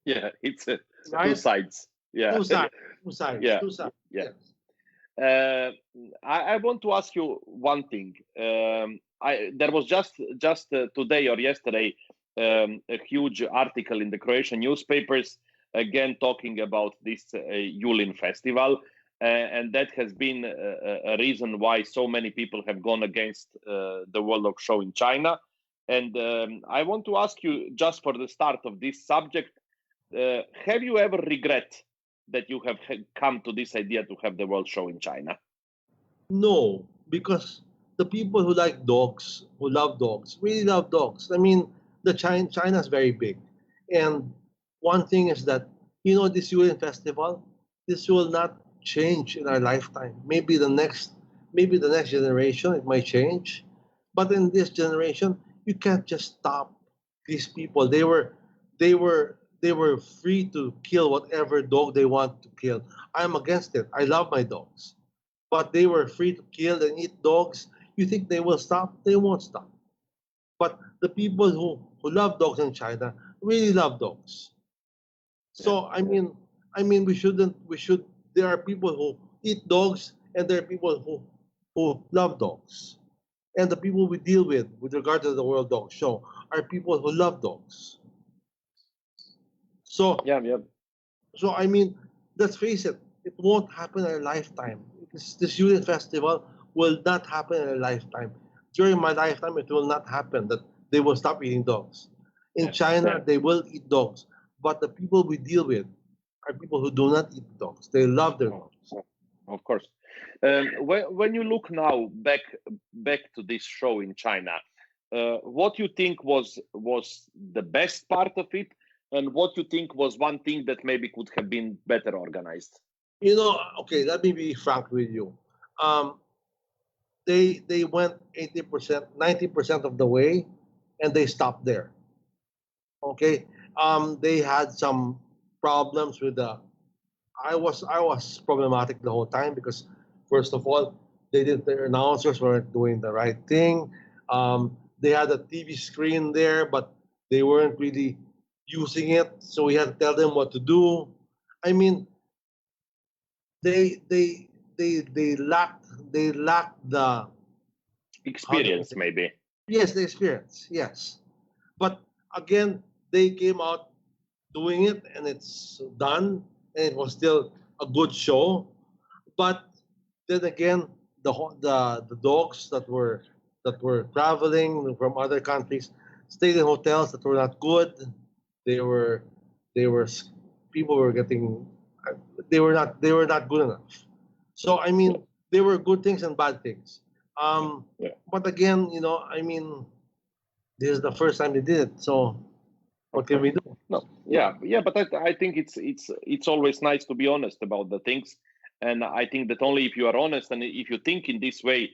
Speaker 1: Yeah, it's two
Speaker 2: right?
Speaker 1: sides. Yeah,
Speaker 2: Two sides. Two sides.
Speaker 1: yeah,
Speaker 2: Two sides.
Speaker 1: yeah.
Speaker 2: Yes.
Speaker 1: Uh, I want to ask you one thing. There was just today or yesterday a huge article in the Croatian newspapers, again talking about this Yulin festival, and that has been a reason why so many people have gone against the World Dog Show in China. And I want to ask you, just for the start of this subject, have you ever regret that you have come to this idea to have the World Show in China?
Speaker 2: No, because the people who like dogs, who love dogs, really love dogs. I mean, China is very big, and one thing is that this UN festival, this will not change in our lifetime. Maybe the next generation it might change, but in this generation, you can't just stop these people. They were free to kill whatever dog they want to kill. I'm against it. I love my dogs, but they were free to kill and eat dogs. You think they will stop? They won't stop. But the people who love dogs in China really love dogs.
Speaker 1: Yeah,
Speaker 2: So I mean we should there are people who eat dogs and there are people who love dogs. And the people we deal with regard to the World Dog Show are people who love dogs. So
Speaker 1: yeah, yeah.
Speaker 2: So I mean, let's face it, it won't happen in a lifetime. This youth festival will not happen in a lifetime. During my lifetime, it will not happen that they will stop eating dogs. In
Speaker 1: Yeah.
Speaker 2: China, they will eat dogs, but the people we deal with are people who do not eat dogs. They love their
Speaker 1: Oh,
Speaker 2: dogs.
Speaker 1: of course. When you look now back to this show in China, what you think was the best part of it, and what you think was one thing that maybe could have been better organized?
Speaker 2: Okay, let me be frank with you. Um, they went 80%, 90% of the way, and they stopped there. Okay, they had some problems with the. I was problematic the whole time because, first of all, their announcers weren't doing the right thing. They had a TV screen there, but they weren't really using it, so we had to tell them what to do. I mean, they they they lacked the, how do I
Speaker 1: Experience,
Speaker 2: say,
Speaker 1: maybe.
Speaker 2: yes, the experience, yes. But again, they came out doing it and it's done and it was still a good show. But then again, the dogs that were traveling from other countries stayed in hotels that were not good. They were they were people were getting, they were not good enough. So I mean, there were good things and bad things.
Speaker 1: Yeah.
Speaker 2: But again, I mean, this is the first time they did it, so
Speaker 1: Of
Speaker 2: what can we
Speaker 1: course.
Speaker 2: do?
Speaker 1: No. Yeah. Yeah. But I think it's always nice to be honest about the things, and I think that only if you are honest and if you think in this way,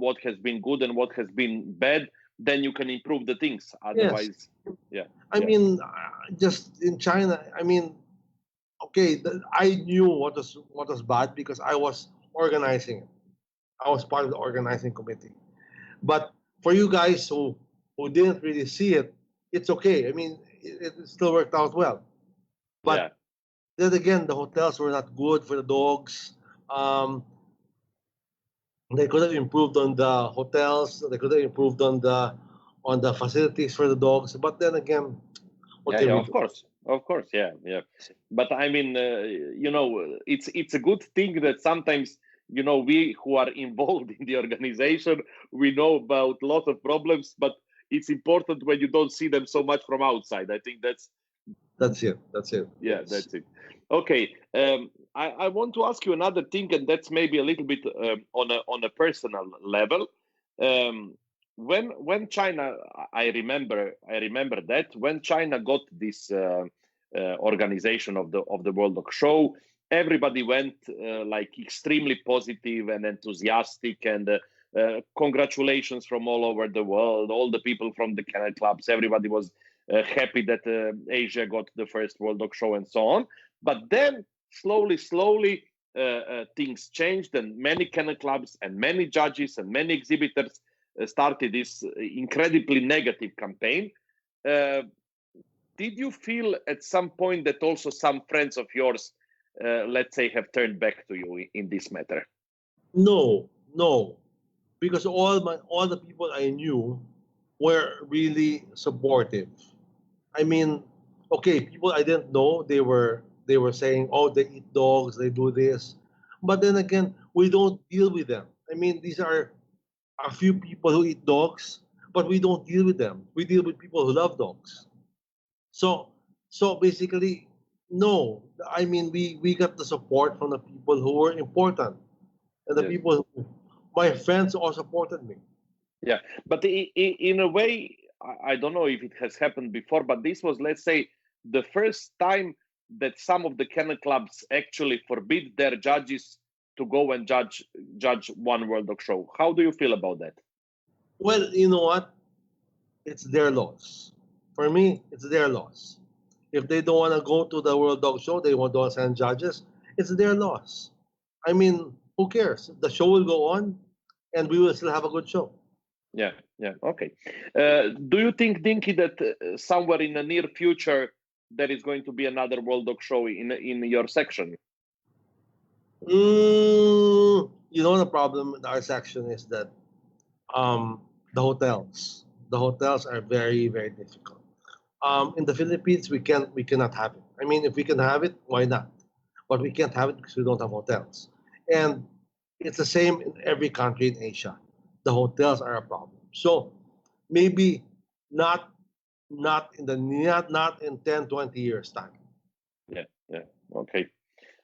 Speaker 1: what has been good and what has been bad, then you can improve the things.
Speaker 2: Yes,
Speaker 1: Otherwise, yeah.
Speaker 2: I
Speaker 1: Yeah.
Speaker 2: mean, just in China, I mean, okay, I knew what was bad because I was organizing it. I was part of the organizing committee. But for you guys who didn't really see it, it's okay. I mean, it still worked out well.
Speaker 1: Yeah.
Speaker 2: But then again, the hotels were not good for the dogs. Um, they could have improved on the hotels. They could have improved on the facilities for the dogs. But then again, what
Speaker 1: Yeah,
Speaker 2: can
Speaker 1: yeah,
Speaker 2: we
Speaker 1: of
Speaker 2: do?
Speaker 1: course, of course, yeah, yeah. But I mean, it's a good thing that sometimes we who are involved in the organization, we know about a lot of problems, but it's important when you don't see them so much from outside. I think
Speaker 2: That's it. That's it.
Speaker 1: yeah,
Speaker 2: Yes.
Speaker 1: that's it. Okay, I want to ask you another thing, and that's maybe a little bit on a personal level. Um, when China, I remember that when China got this organization of the World Dog Show, everybody went like extremely positive and enthusiastic, and congratulations from all over the world, all the people from the kennel clubs, everybody was happy that Asia got the first World Dog Show and so on. But then slowly, things changed, and many kennel clubs and many judges and many exhibitors started this incredibly negative campaign. Uh, did you feel at some point that also some friends of yours, let's say, have turned back to you in this matter?
Speaker 2: No, no, because all the people I knew were really supportive. I mean, okay, people I didn't know, they were saying, "Oh, they eat dogs, they do this," but then again, we don't deal with them. I mean, these are a few people who eat dogs, but we don't deal with them. We deal with people who love dogs. So, so basically, no. I mean, we got the support from the people who were important, and the
Speaker 1: Yes.
Speaker 2: people, my friends, all supported me.
Speaker 1: Yeah, but in a way, I don't know if it has happened before, but this was, let's say, the first time that some of the kennel clubs actually forbid their judges to go and judge one World Dog Show. How do you feel about that?
Speaker 2: Well, you know what? It's their loss. For me, it's their loss. If they don't want to go to the World Dog Show, they want to send judges, it's their loss. I mean, who cares? The show will go on, and we will still have a good show.
Speaker 1: Yeah, yeah, okay. Do you think, Dinky, that somewhere in the near future there is going to be another World Dog Show in your section?
Speaker 2: The problem with our section is that um, the hotels are very, very difficult. In the Philippines, we cannot have it. I mean, if we can have it, why not? But we can't have it because we don't have hotels. And it's the same in every country in Asia. The hotels are a problem. So maybe not not in 10, 20 years time.
Speaker 1: Yeah, yeah, okay.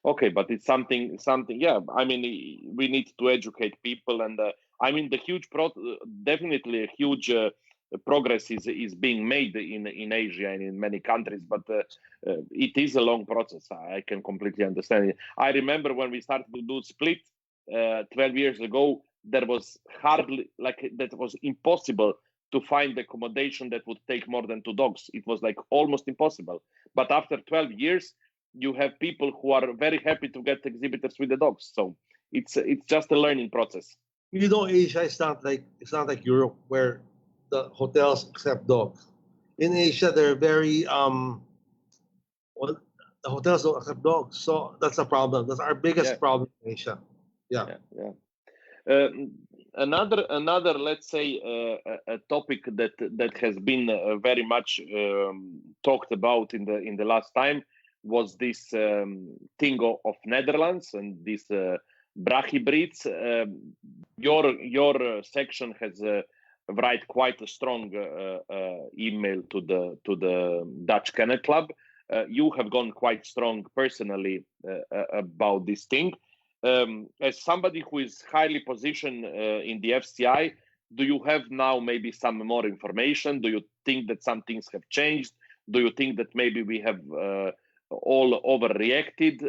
Speaker 1: Okay, but it's something. Yeah, I mean, we need to educate people, and I mean, the definitely a huge progress is being made in Asia and in many countries, but it is a long process. I can completely understand it. I remember when we started to do Split 12 years ago, there was hardly like that was impossible to find accommodation that would take more than two dogs. It was like almost impossible. But after 12 years you have people who are very happy to get exhibitors with the dogs. So it's just a learning process.
Speaker 2: Asia is not like Europe where the hotels accept dogs. In Asia, they're very well, the hotels don't accept dogs, so that's a problem. That's our
Speaker 1: Yeah,
Speaker 2: biggest problem in Asia. Yeah.
Speaker 1: yeah, yeah. Another let's say a topic that has been very much talked about in the last time was this thing of Netherlands and this Brahie breeds. Your section has write quite a strong email to the Dutch Kennel Club. You have gone quite strong personally about this thing. As somebody who is highly positioned in the FCI, do you have now maybe some more information? Do you think that some things have changed? Do you think that maybe we have all overreacted,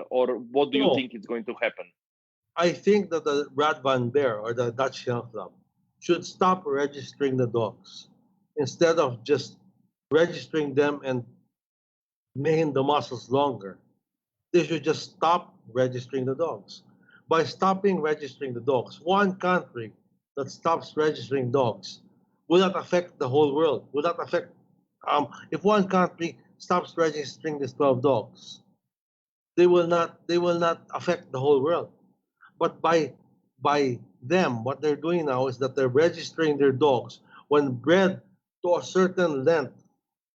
Speaker 1: or what do you
Speaker 2: No,
Speaker 1: think is going to happen?
Speaker 2: I think that the Brad Van Bear or the Dutch Kennel Club should stop registering the dogs instead of just registering them and making the muscles longer. They should just stop registering the dogs. By stopping registering the dogs, one country that stops registering dogs will not affect the whole world. Will not affect if one country stops registering these 12 dogs, they will not affect the whole world. But by them, what they're doing now is that they're registering their dogs when bred to a certain length,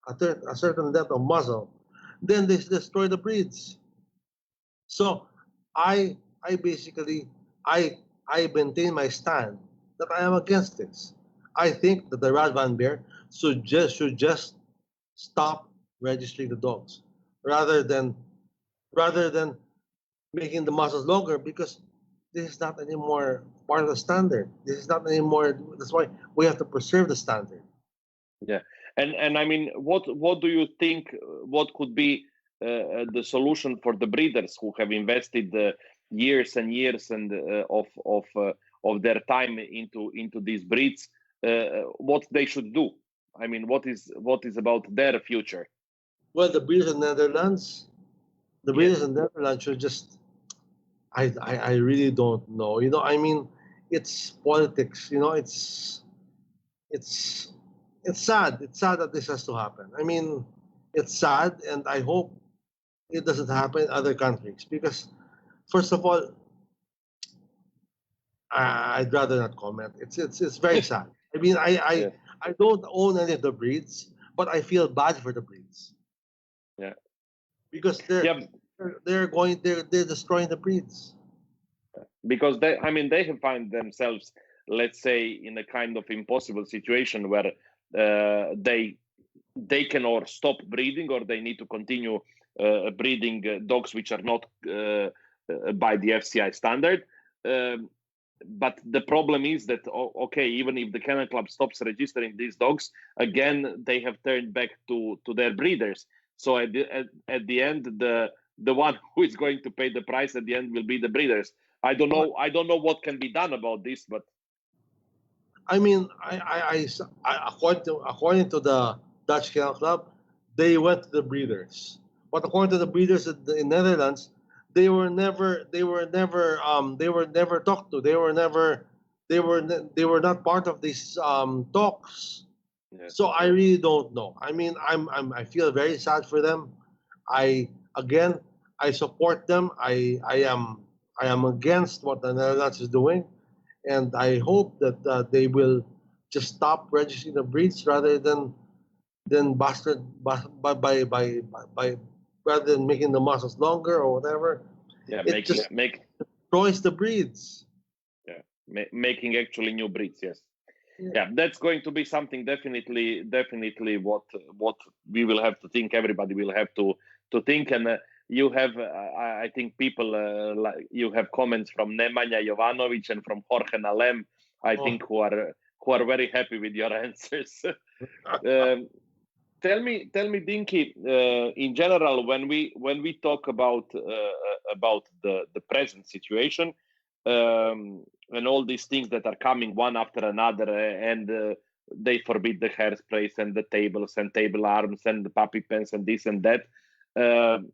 Speaker 2: a certain length of muzzle, then they destroy the breeds. So I basically I I maintain my stand that I am against this. I think that the Radvan Bear should just stop registering the dogs rather than rather than making the muscles longer because this is not anymore part of the standard. This is not anymore. That's why we have to preserve the standard.
Speaker 1: Yeah, and I mean, what do you think? What could be the solution for the breeders who have invested years and years and of their time into these breeds? What they should do? I mean, what is about their future?
Speaker 2: Well, the
Speaker 1: Yes.
Speaker 2: breeders in Netherlands should just. I really don't know. I mean, it's politics. It's it's sad. It's sad that this has to happen. I mean, it's sad, and I hope it doesn't happen in other countries because, first of all, I'd rather not comment. It's very sad. I mean,
Speaker 1: Yeah,
Speaker 2: I don't own any of the breeds, but I feel bad for the breeds
Speaker 1: yeah,
Speaker 2: because
Speaker 1: yeah.
Speaker 2: they're destroying the breeds.
Speaker 1: Because I mean, they have found themselves, let's say, in a kind of impossible situation where they can or stop breeding or they need to continue breeding dogs which are not by the FCI standard. Um, but the problem is that okay, even if the kennel club stops registering these dogs, again they have turned back to their breeders. So at the end, the one who is going to pay the price at the end will be the breeders. I don't know what can be done about this, but
Speaker 2: I mean, according to the Dutch Kennel Club, they went to the breeders. But according to the breeders in Netherlands, they were never talked to. They were not part of these talks.
Speaker 1: yeah,
Speaker 2: So I really don't know. I mean, I feel very sad for them. I again, I support them. I am against what the Netherlands is doing, and I hope that they will just stop registering the breeds rather than bastard by rather than making the muscles longer or whatever.
Speaker 1: yeah,
Speaker 2: It
Speaker 1: making
Speaker 2: just
Speaker 1: make
Speaker 2: destroys the breeds.
Speaker 1: yeah, making actually new breeds. Yes.
Speaker 2: Yeah.
Speaker 1: Yeah, that's going to be something definitely what we will have to think. Everybody will have to think, and you have I think people like you have comments from Nemanja Jovanovic and from Jorge Nalem, I
Speaker 2: Oh,
Speaker 1: think, who are very happy with your answers. um, tell me, Dinky. In general, when we talk about the present situation, and all these things that are coming one after another, and they forbid the hairsprays and the tables and table arms and the puppy pens and this and that. Um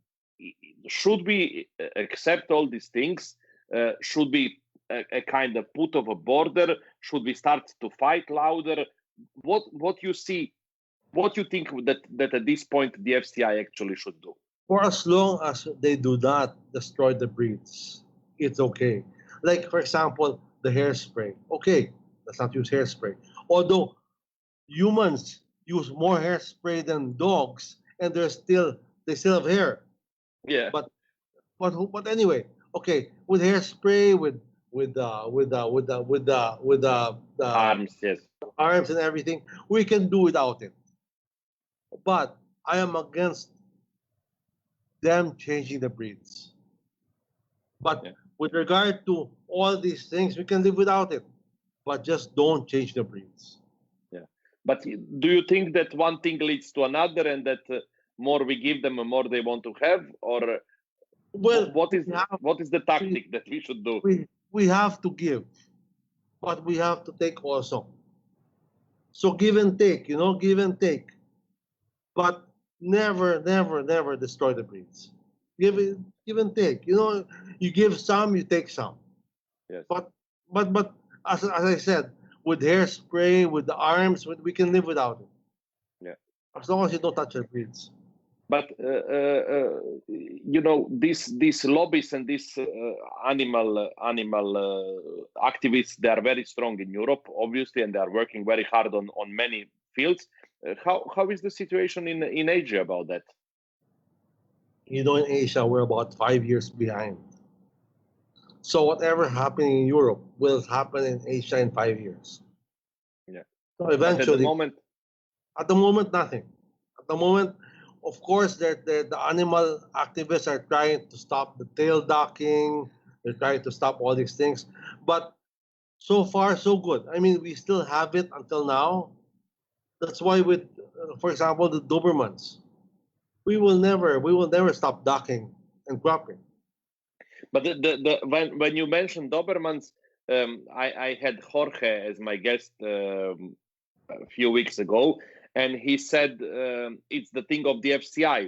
Speaker 1: should we accept all these things? Should we a kind of put of a border? Should we start to fight louder? What you see? What you think that at this point the FCI actually should do?
Speaker 2: for as long as they do not destroy the breeds, it's okay. Like for example, the hairspray. Okay, let's not use hairspray. Although humans use more hairspray than dogs, and they still have hair.
Speaker 1: Yeah,
Speaker 2: But but anyway, okay, with hairspray, with the
Speaker 1: arms. Yes.
Speaker 2: arms and everything, we can do without it. But I am against them changing the breeds. But
Speaker 1: Yeah.
Speaker 2: With regard to all these things, we can live without it, but just don't change the breeds.
Speaker 1: Yeah. But do you think that one thing leads to another, and that more we give them, the more they want to have, or
Speaker 2: Well,
Speaker 1: what is the tactic that we should do?
Speaker 2: We have to give, but we have to take also. So give and take, give and take. But never destroy the breeds. Give and take. You give some, you take some.
Speaker 1: Yes.
Speaker 2: But as I said, with hairspray, with the arms, we can live without it.
Speaker 1: Yeah.
Speaker 2: As long as you don't touch the breeds.
Speaker 1: But these lobbies and these animal activists, they are very strong in Europe, obviously, and they are working very hard on many fields. How is the situation in Asia about that?
Speaker 2: In Asia, we're about 5 years behind. So whatever happening in Europe will happen in Asia in 5 years.
Speaker 1: Yeah.
Speaker 2: So eventually,
Speaker 1: at the moment,
Speaker 2: nothing. At the moment, of course, the animal activists are trying to stop the tail docking. They're trying to stop all these things. But so far, so good. I mean, we still have it until now. That's why with, for example, the Dobermans, we will never stop docking and cropping.
Speaker 1: But when you mentioned Dobermans, I had Jorge as my guest a few weeks ago, and he said it's the thing of the FCI.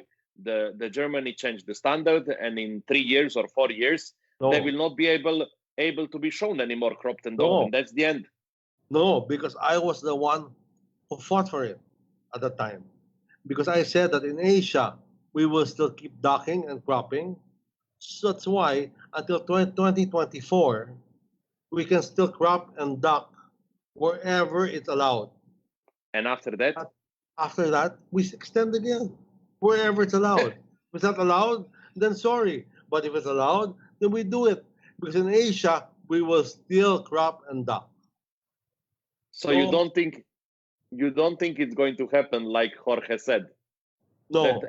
Speaker 1: The Germany changed the standard, and in 3 years or 4 years, they will not be able to be shown anymore cropped and docked, and that's the end.
Speaker 2: No, because I was the one who fought for it at the time. Because I said that in Asia, we will still keep docking and cropping. So that's why until 2024, we can still crop and dock wherever it's allowed.
Speaker 1: And after that?
Speaker 2: After that, we extend again, wherever it's allowed. If it's not allowed, then sorry. But if it's allowed, then we do it. Because in Asia, we will still crop and dock.
Speaker 1: So you don't think it's going to happen like Jorge said?
Speaker 2: No.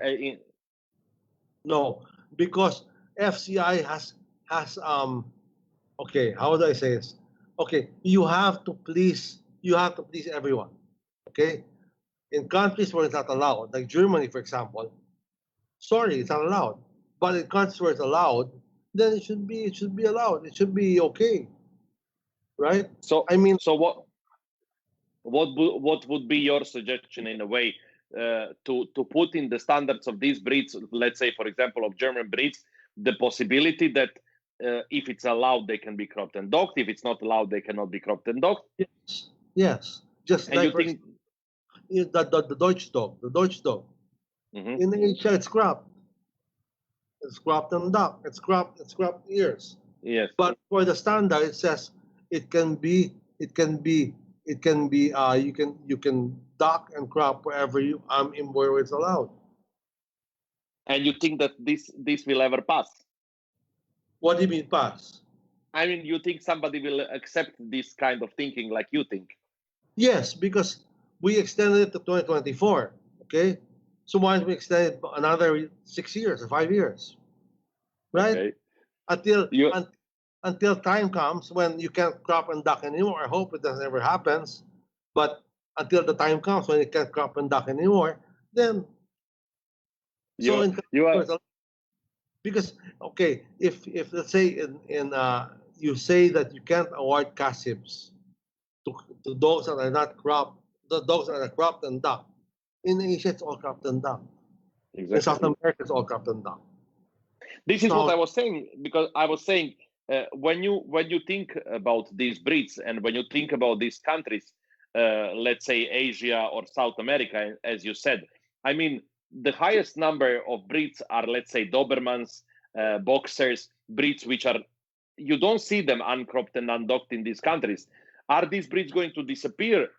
Speaker 2: No, because FCI has okay, how do I say this? Okay, you have to please everyone. Okay? In countries where it's not allowed, like Germany, for example, sorry, it's not allowed. But in countries where it's allowed, then it should be allowed. It should be okay. Right?
Speaker 1: So what would be your suggestion in a way to put in the standards of these breeds, let's say, for example, of German breeds, the possibility that if it's allowed, they can be cropped and docked. If it's not allowed, they cannot be cropped and docked.
Speaker 2: Yes. Just
Speaker 1: and
Speaker 2: like
Speaker 1: you think
Speaker 2: the Deutsch dog,
Speaker 1: Mm-hmm.
Speaker 2: In Asia, it's cropped. It's cropped and docked. It's cropped ears.
Speaker 1: Yes.
Speaker 2: But for the standard, it says you can dock and crop wherever where it's allowed.
Speaker 1: And you think that this will ever pass?
Speaker 2: What do you mean pass?
Speaker 1: I mean, you think somebody will accept this kind of thinking like you think?
Speaker 2: Yes, because we extended it to 2024. Okay, so why don't we extend it another 6 years or 5 years? Right?
Speaker 1: Okay.
Speaker 2: Until time comes when you can't crop and dock anymore. I hope it doesn't ever happens, but until the time comes when you can't crop and dock anymore, then because okay, if let's say in you say that you can't award CASIBs to dogs that are not cropped, the dogs that are cropped and docked. In Asia, it's all cropped and docked.
Speaker 1: Exactly.
Speaker 2: In South America, it's all cropped and docked.
Speaker 1: This is what I was saying, because I was saying when you think about these breeds and when you think about these countries, let's say Asia or South America, as you said, I mean, the highest number of breeds are, let's say, Dobermans, boxers, breeds which are, you don't see them uncropped and undocked in these countries. Are these breeds going to disappear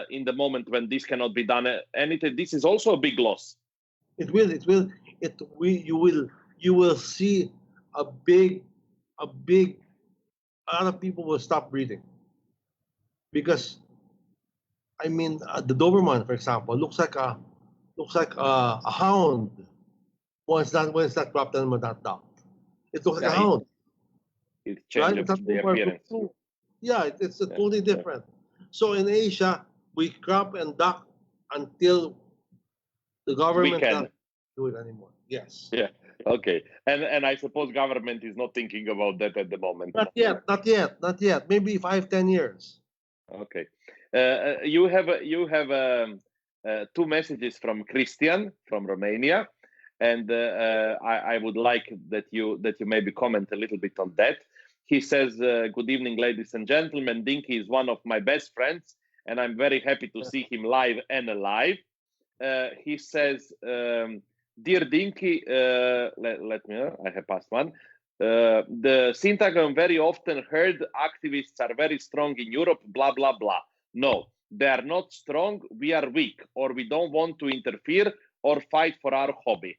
Speaker 1: in the moment when this cannot be done? And this is also a big loss.
Speaker 2: It will. You will see a lot of people will stop breeding because, I mean, the Doberman, for example, looks like a hound. When it's not cropped and not docked, it looks like a hound.
Speaker 1: it
Speaker 2: right?
Speaker 1: changes
Speaker 2: That's
Speaker 1: the
Speaker 2: what we're
Speaker 1: appearance.
Speaker 2: do. Yeah, it's a
Speaker 1: Yeah,
Speaker 2: totally
Speaker 1: yeah.
Speaker 2: different. So in Asia, we crop and duck until the
Speaker 1: We
Speaker 2: government
Speaker 1: can.
Speaker 2: doesn't do it anymore. Yes.
Speaker 1: Yeah. Okay. And I suppose government is not thinking about that at the moment.
Speaker 2: Not yet, not yet, not yet. Maybe 5, 10 years.
Speaker 1: Okay. You have two messages from Christian from Romania, and I would like that you maybe comment a little bit on that. He says, "Good evening, ladies and gentlemen. Dinky is one of my best friends, and I'm very happy to see him live and alive." He says, "Dear Dinky, let me know. I have passed one. The syntagm very often heard activists are very strong in Europe, blah, blah, blah. No, they are not strong. We are weak, or we don't want to interfere or fight for our hobby.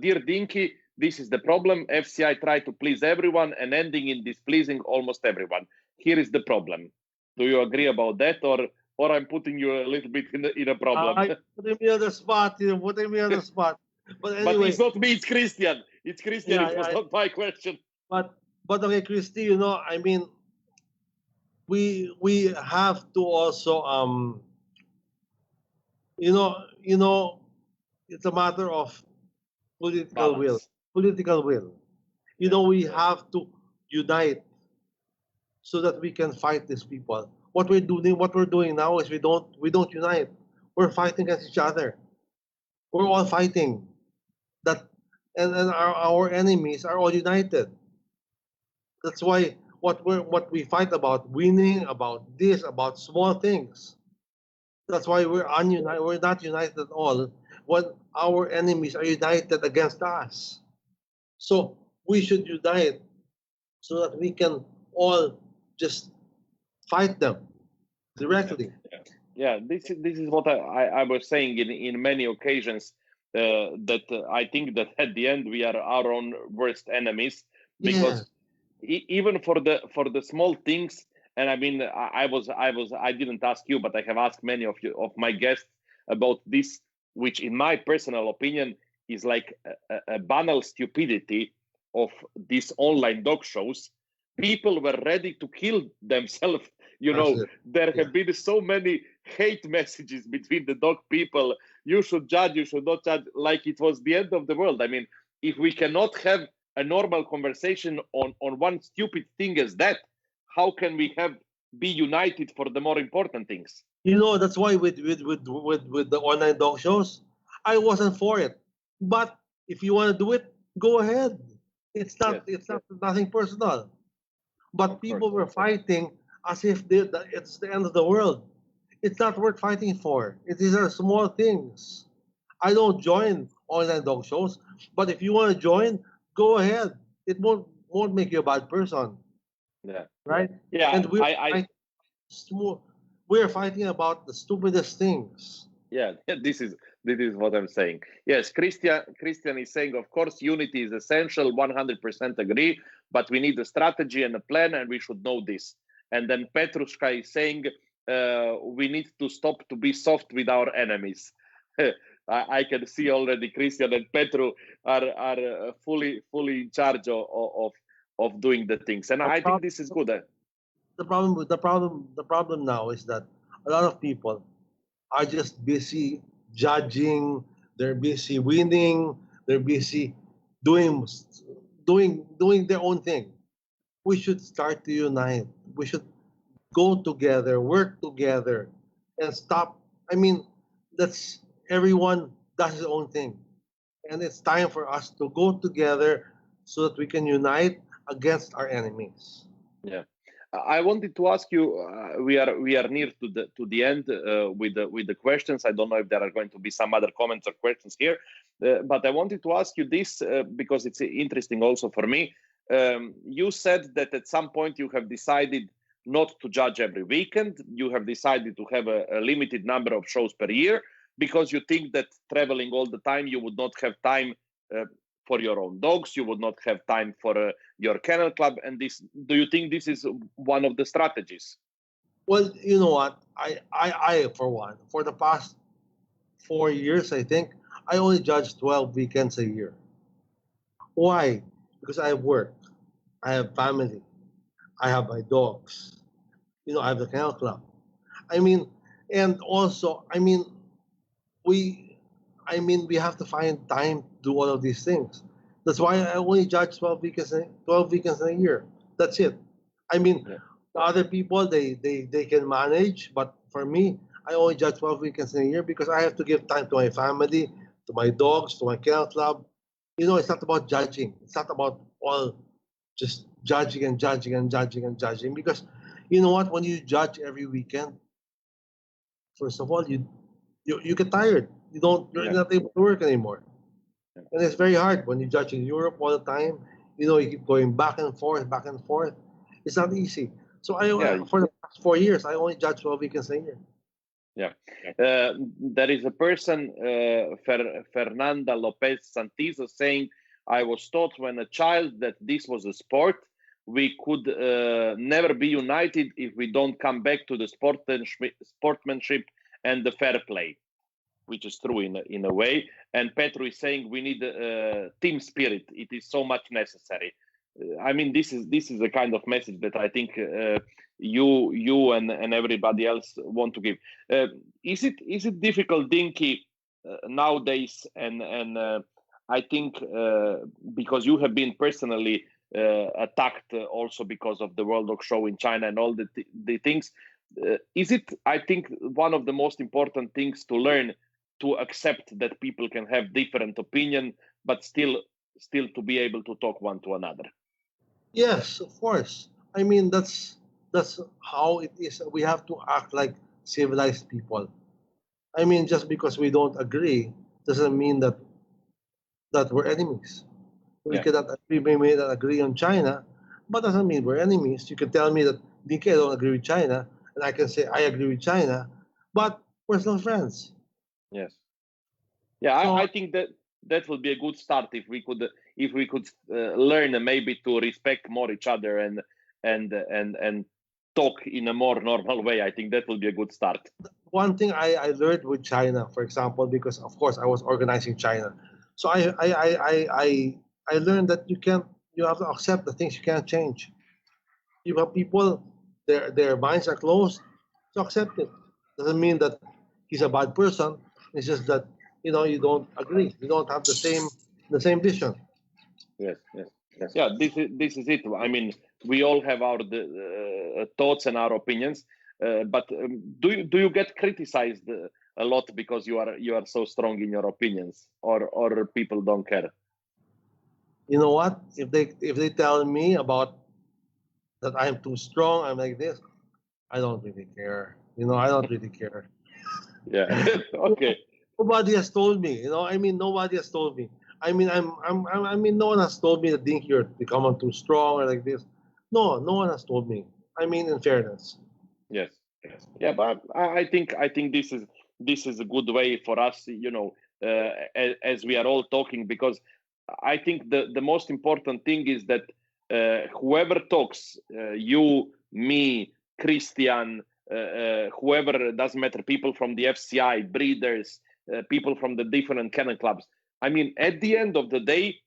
Speaker 1: Dear Dinky, this is the problem. FCI try to please everyone and ending in displeasing almost everyone. Here is the problem. Do you agree about that, or I'm putting you a little bit in a problem?"
Speaker 2: I putting me on the spot. You know, putting me on the spot. But
Speaker 1: But it's
Speaker 2: anyway,
Speaker 1: not me, it's Christian. It's Christian.
Speaker 2: yeah,
Speaker 1: It was
Speaker 2: yeah.
Speaker 1: not my question.
Speaker 2: But okay, Christy. You know, I mean, we have to also you know, it's a matter of political will.
Speaker 1: Balance.
Speaker 2: Political will. You
Speaker 1: Yeah.
Speaker 2: know, we have to unite so that we can fight these people. What we're doing now is we don't unite. We're fighting against each other. We're all fighting. That and our enemies are all united. That's why what we fight about winning, about this, about small things. That's why we're ununited. We're not united at all when our enemies are united against us. So we should unite so that we can all just fight them
Speaker 1: Yeah.
Speaker 2: directly.
Speaker 1: Yeah. This is what I was saying in many occasions, that I think that at the end we are our own worst enemies,
Speaker 2: Yeah.
Speaker 1: because even for the small things. And I mean, I didn't ask you, but I have asked many of my guests about this, which in my personal opinion is like a banal stupidity of these online dog shows. People were ready to kill themselves.
Speaker 2: That's it.
Speaker 1: There
Speaker 2: Yeah.
Speaker 1: have been so many hate messages between the dog people. You should judge, you should not judge, like it was the end of the world. I mean, if we cannot have a normal conversation on one stupid thing as that, how can we be united for the more important things?
Speaker 2: You know, that's why with the online dog shows, I wasn't for it. But if you want to do it, go ahead. It's not
Speaker 1: Yes,
Speaker 2: it's not nothing personal. But
Speaker 1: of course.
Speaker 2: people were fighting as if it's the end of the world. It's not worth fighting for. These are small things. I don't join online dog shows, but if you want to join, go ahead. It won't make you a bad person,
Speaker 1: Yeah,
Speaker 2: right?
Speaker 1: yeah.
Speaker 2: And we're fighting about the stupidest things.
Speaker 1: Yeah. This is what I'm saying. Yes, Christian is saying, of course, unity is essential. 100% agree, but we need a strategy and a plan, and we should know this. And then Petrushka is saying, we need to stop to be soft with our enemies. I can see already Christian and Petru are fully in charge of doing the things, and
Speaker 2: The
Speaker 1: I think
Speaker 2: problem,
Speaker 1: this is good.
Speaker 2: the problem now is that a lot of people are just busy judging. They're busy winning. They're busy doing doing their own thing. We should start to unite. We should go together, work together, and stop. I mean, that's everyone does his own thing, and it's time for us to go together so that we can unite against our enemies.
Speaker 1: Yeah. I wanted to ask you. We are near to the end with the questions. I don't know if there are going to be some other comments or questions here, but I wanted to ask you this because it's interesting also for me. You said that at some point you have decided not to judge every weekend. You have decided to have a limited number of shows per year because you think that traveling all the time you would not have time uh, for your own dogs. You would not have time for your kennel club. And this, do you think this is one of the strategies?
Speaker 2: Well, you know what? I for one, for the past 4 years, I think I only judge 12 weekends a year. Why? Because I work. I have family. I have my dogs. I have the kennel club. I mean, and also, we, we have to find time to do all of these things. That's why I only judge 12 weekends in a year. That's it. I mean,
Speaker 1: Yeah.
Speaker 2: other people they can manage, but for me, I only judge 12 weekends in a year because I have to give time to my family, to my dogs, to my kennel club. It's not about judging. It's not about all just judging and judging and judging and judging because you know what? When you judge every weekend, first of all, you get tired. You're
Speaker 1: Yeah.
Speaker 2: not able to work anymore, and it's very hard when you judge in Europe all the time. You keep going back and forth, back and forth. It's not easy. So
Speaker 1: Yeah.
Speaker 2: for the past 4 years, I only judge 12 weekends a year.
Speaker 1: Yeah. There is a person, Fernanda Lopez Santizo, saying, I was taught when a child that this was a sport. We could never be united if we don't come back to the sportsmanship and the fair play, which is true in a way. And Petru is saying we need team spirit. It is so much necessary. I mean, this is a kind of message that I think you and everybody else want to give. Uh, is it difficult, Dinky, nowadays? And I think because you have been personally attacked also because of the World Dog Show in China and all the things. Is it? I think one of the most important things to learn to accept that people can have different opinion, but still to be able to talk one to another.
Speaker 2: Yes, of course. That's how it is. We have to act like civilized people. Just because we don't agree doesn't mean that we're enemies. We
Speaker 1: Yeah,
Speaker 2: cannot agree. We may not agree on China, but doesn't mean we're enemies. You can tell me that DK don't agree with China, and I can say I agree with China, but we're still friends.
Speaker 1: yes, yeah. I
Speaker 2: So
Speaker 1: think that will be a good start if we could learn maybe to respect more each other and talk in a more normal way. I think that will be a good start.
Speaker 2: one thing I learned with China, for example, because of course I was organizing China, so I learned that you have to accept the things you can't change. You have people, their minds are closed, so accept it. Doesn't mean that he's a bad person. It's just that you don't agree. You don't have the same vision.
Speaker 1: Yes, yes, yeah. This is it. I mean, we all have our thoughts and our opinions, but do you get criticized a lot because you are so strong in your opinions, or people don't care?
Speaker 2: You know what? If they tell me about that I'm too strong, I'm like this. I don't really care. I don't really care.
Speaker 1: Yeah. Okay.
Speaker 2: Nobody has told me. Nobody has told me. No one has told me that Dink you're becoming too strong or like this. No, no one has told me. In fairness.
Speaker 1: Yes. Yeah, but I think this is a good way for us, as we are all talking, because I think the most important thing is that whoever talks, you, me, Christian, whoever, doesn't matter, people from the FCI, breeders, people from the different kennel clubs. I mean, at the end of the day,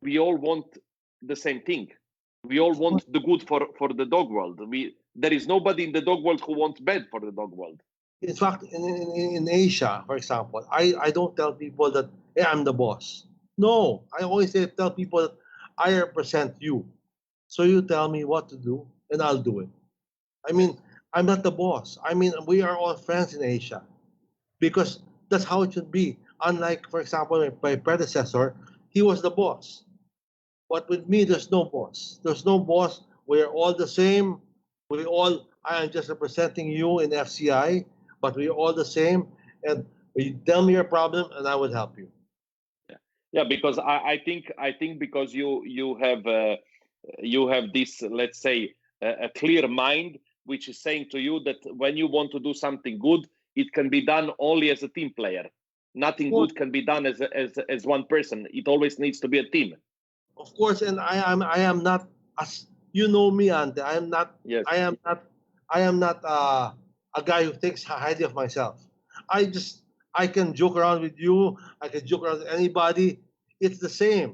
Speaker 1: we all want the same thing. We all want the good for the dog world. There is nobody in the dog world who wants bad for the dog world.
Speaker 2: In fact, in Asia, for example, I don't tell people that, hey, I'm the boss. No, I always tell people that I represent you. So you tell me what to do, and I'll do it. I
Speaker 1: Yes.
Speaker 2: mean, I'm not the boss. We are all friends in Asia because that's how it should be. Unlike, for example, my predecessor, he was the boss. But with me, there's no boss. There's no boss. We're all the same. I am just representing you in FCI, but we're all the same. And you tell me your problem, and I will help you.
Speaker 1: Yeah, yeah, because I think because you have this, let's say, a clear mind, which is saying to you that when you want to do something good, it can be done only as a team player.
Speaker 2: Of
Speaker 1: Nothing
Speaker 2: course,
Speaker 1: good can be done as one person. It always needs to be a team.
Speaker 2: of course, and I am not, as you know me, Ante.
Speaker 1: Yes.
Speaker 2: I am not I am not a guy who thinks highly of myself. I just I can joke around with you. I can joke around with anybody. It's the same.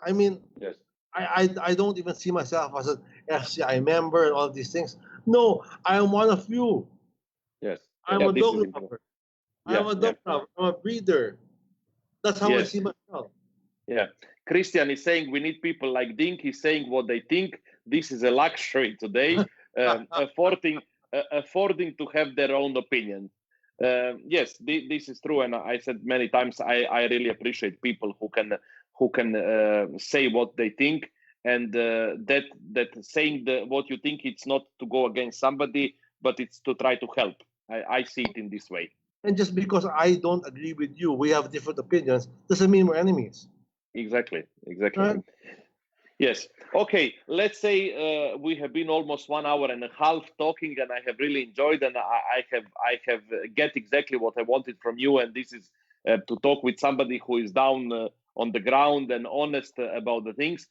Speaker 2: I mean,
Speaker 1: Yes.
Speaker 2: I don't even see myself as an FCI member and all these things. No, I am one of you.
Speaker 1: Yes.
Speaker 2: I'm
Speaker 1: Yeah,
Speaker 2: a
Speaker 1: this
Speaker 2: dog
Speaker 1: is important.
Speaker 2: lover. I'm
Speaker 1: Yeah,
Speaker 2: a
Speaker 1: yeah.
Speaker 2: dog lover. I'm a breeder. That's how I
Speaker 1: Yes.
Speaker 2: see myself.
Speaker 1: Yeah. Christian is saying we need people like Dinky saying what they think. This is a luxury today, affording to have their own opinion. Yes, this is true, and I said many times I really appreciate people who can say what they think, and that saying what you think, it's not to go against somebody, but it's to try to help. I see it in this way.
Speaker 2: And just because I don't agree with you, we have different opinions, doesn't mean we're enemies.
Speaker 1: Exactly, exactly.
Speaker 2: Right?
Speaker 1: Yes. Okay. Let's say we have been almost 1 hour and a half talking, and I have really enjoyed, and I have get exactly what I wanted from you, and this is to talk with somebody who is down on the ground and honest about the things.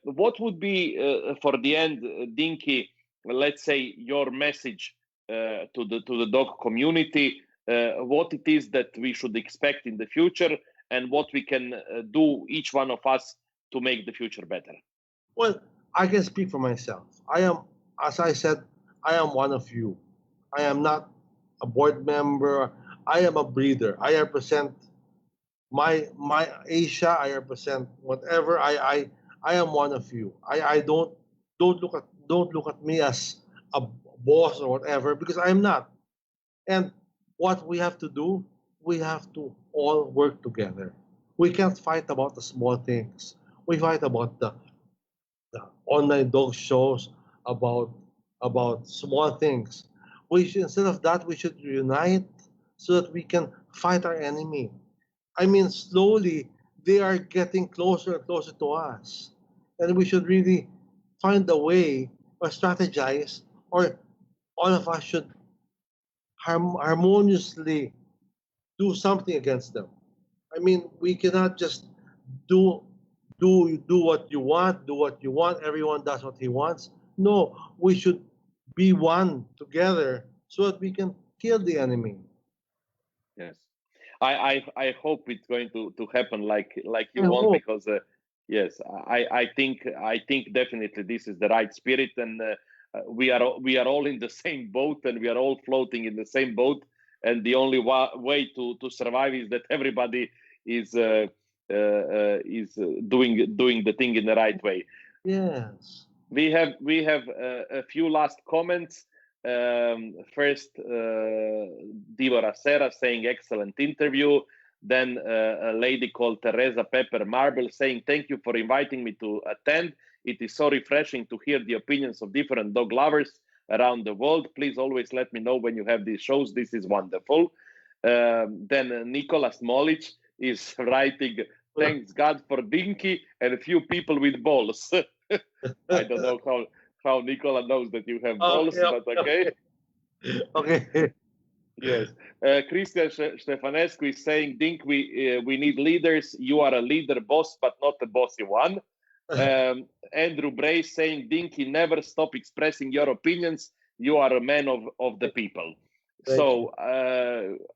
Speaker 1: What would be for the end, Dinky? Let's say your message to the dog community. What it is that we should expect in the future, and what we can do, each one of us, to make the future better.
Speaker 2: Well, I can speak for myself. I am, as I said, I am one of you. I am not a board member. I am a breeder. I represent my Asia. I represent whatever. I am one of you. I don't look at me as a boss or whatever, because I am not. And what we have to do, we have to all work together. We can't fight about the small things. We fight about the online dog shows, about small things. We should, instead of that, we should unite so that we can fight our enemy. I mean, slowly they are getting closer and closer to us, and we should really find a way or strategize, or all of us should harmoniously do something against them. I mean, we cannot just do do what you want, do what you want. Everyone does what he wants. No, we should be one together so that we can kill the enemy.
Speaker 1: Yes, I hope it's going to happen like
Speaker 2: I
Speaker 1: you want,
Speaker 2: hope.
Speaker 1: because yes, I think definitely this is the right spirit, and we are all in the same boat, and we are all floating in the same boat, and the only way to survive is that everybody is doing the thing in the right way.
Speaker 2: Yes.
Speaker 1: We have a few last comments. First, Deborah Serra saying excellent interview. Then a lady called Teresa Pepper Marble saying thank you for inviting me to attend. It is so refreshing to hear the opinions of different dog lovers around the world. Please always let me know when you have these shows. This is wonderful. Then Nicholas Molic is writing, thanks God for Dinky and a few people with balls. I don't know how Nicola knows that you have balls,
Speaker 2: Okay,
Speaker 1: but okay.
Speaker 2: okay.
Speaker 1: Yes. Christian Stefanescu is saying, Dink, we need leaders. You are a leader, boss, but not a bossy one. Andrew Bray saying, Dinky, never stop expressing your opinions. You are a man of the people.
Speaker 2: Thank you.
Speaker 1: So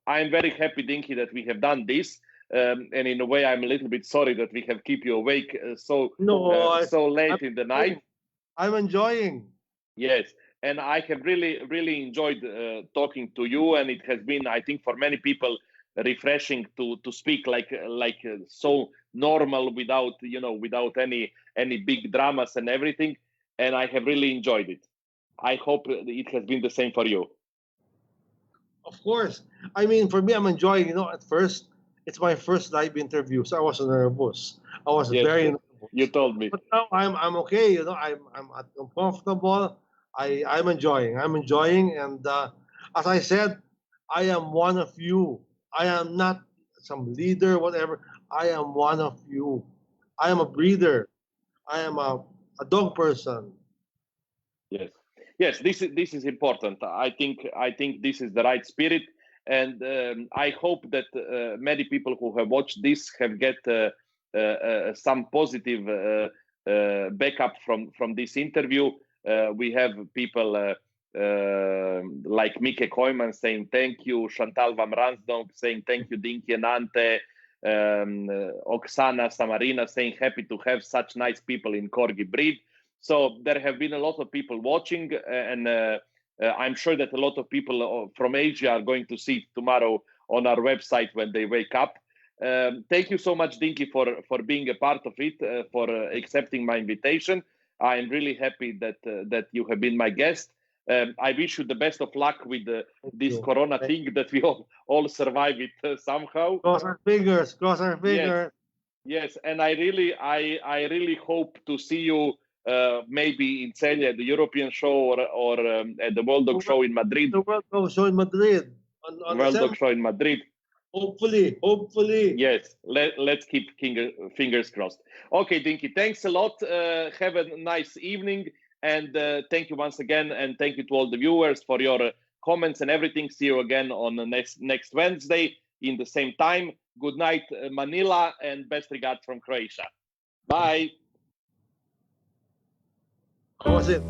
Speaker 1: I'm very happy, Dinky, that we have done this. And in a way, I'm a little bit sorry that we have keep you awake
Speaker 2: No,
Speaker 1: so
Speaker 2: I'm
Speaker 1: late in the night.
Speaker 2: enjoying. I'm enjoying.
Speaker 1: Yes, and I have really, really enjoyed talking to you, and it has been, I think, for many people, refreshing to speak like so normal, without without any big dramas and everything, and I have really enjoyed it. I hope it has been the same for you.
Speaker 2: Of course. I mean, for me, I'm enjoying. At first, it's my first live interview, so I was nervous. I was
Speaker 1: Yes,
Speaker 2: very
Speaker 1: you
Speaker 2: nervous.
Speaker 1: told me.
Speaker 2: But now I'm okay. I'm comfortable. I'm enjoying. I'm enjoying, and as I said, I am one of you. I am not some leader, whatever. I am one of you. I am a breeder. I am a dog person.
Speaker 1: Yes, yes. This is important. I think this is the right spirit, and I hope that many people who have watched this have get some positive backup from this interview. We have people like Mike Koyman saying thank you, Chantal Van Ransdonk saying thank you, Dinky and Ante. Oksana Samarina saying happy to have such nice people in Corgi breed. So there have been a lot of people watching, and I'm sure that a lot of people from Asia are going to see it tomorrow on our website when they wake up. Thank you so much, Dinky, for being a part of it, for accepting my invitation. I'm really happy that you have been my guest. I wish you the best of luck with this Corona thing, that we all survive it somehow.
Speaker 2: Cross our fingers. Cross our fingers.
Speaker 1: Yes, and I really hope to see you maybe in Celje at the European show or at the World Dog Show in Madrid.
Speaker 2: The World Dog Show in Madrid. On
Speaker 1: World Dog Show in Madrid.
Speaker 2: Hopefully.
Speaker 1: Yes, let's keep fingers crossed. Okay, Dinky, thanks a lot. Have a nice evening, and thank you once again, and thank you to all the viewers for your comments and everything. See you again on the next Wednesday in the same time. Good night, Manila, and best regards from Croatia. Bye.
Speaker 2: How was it?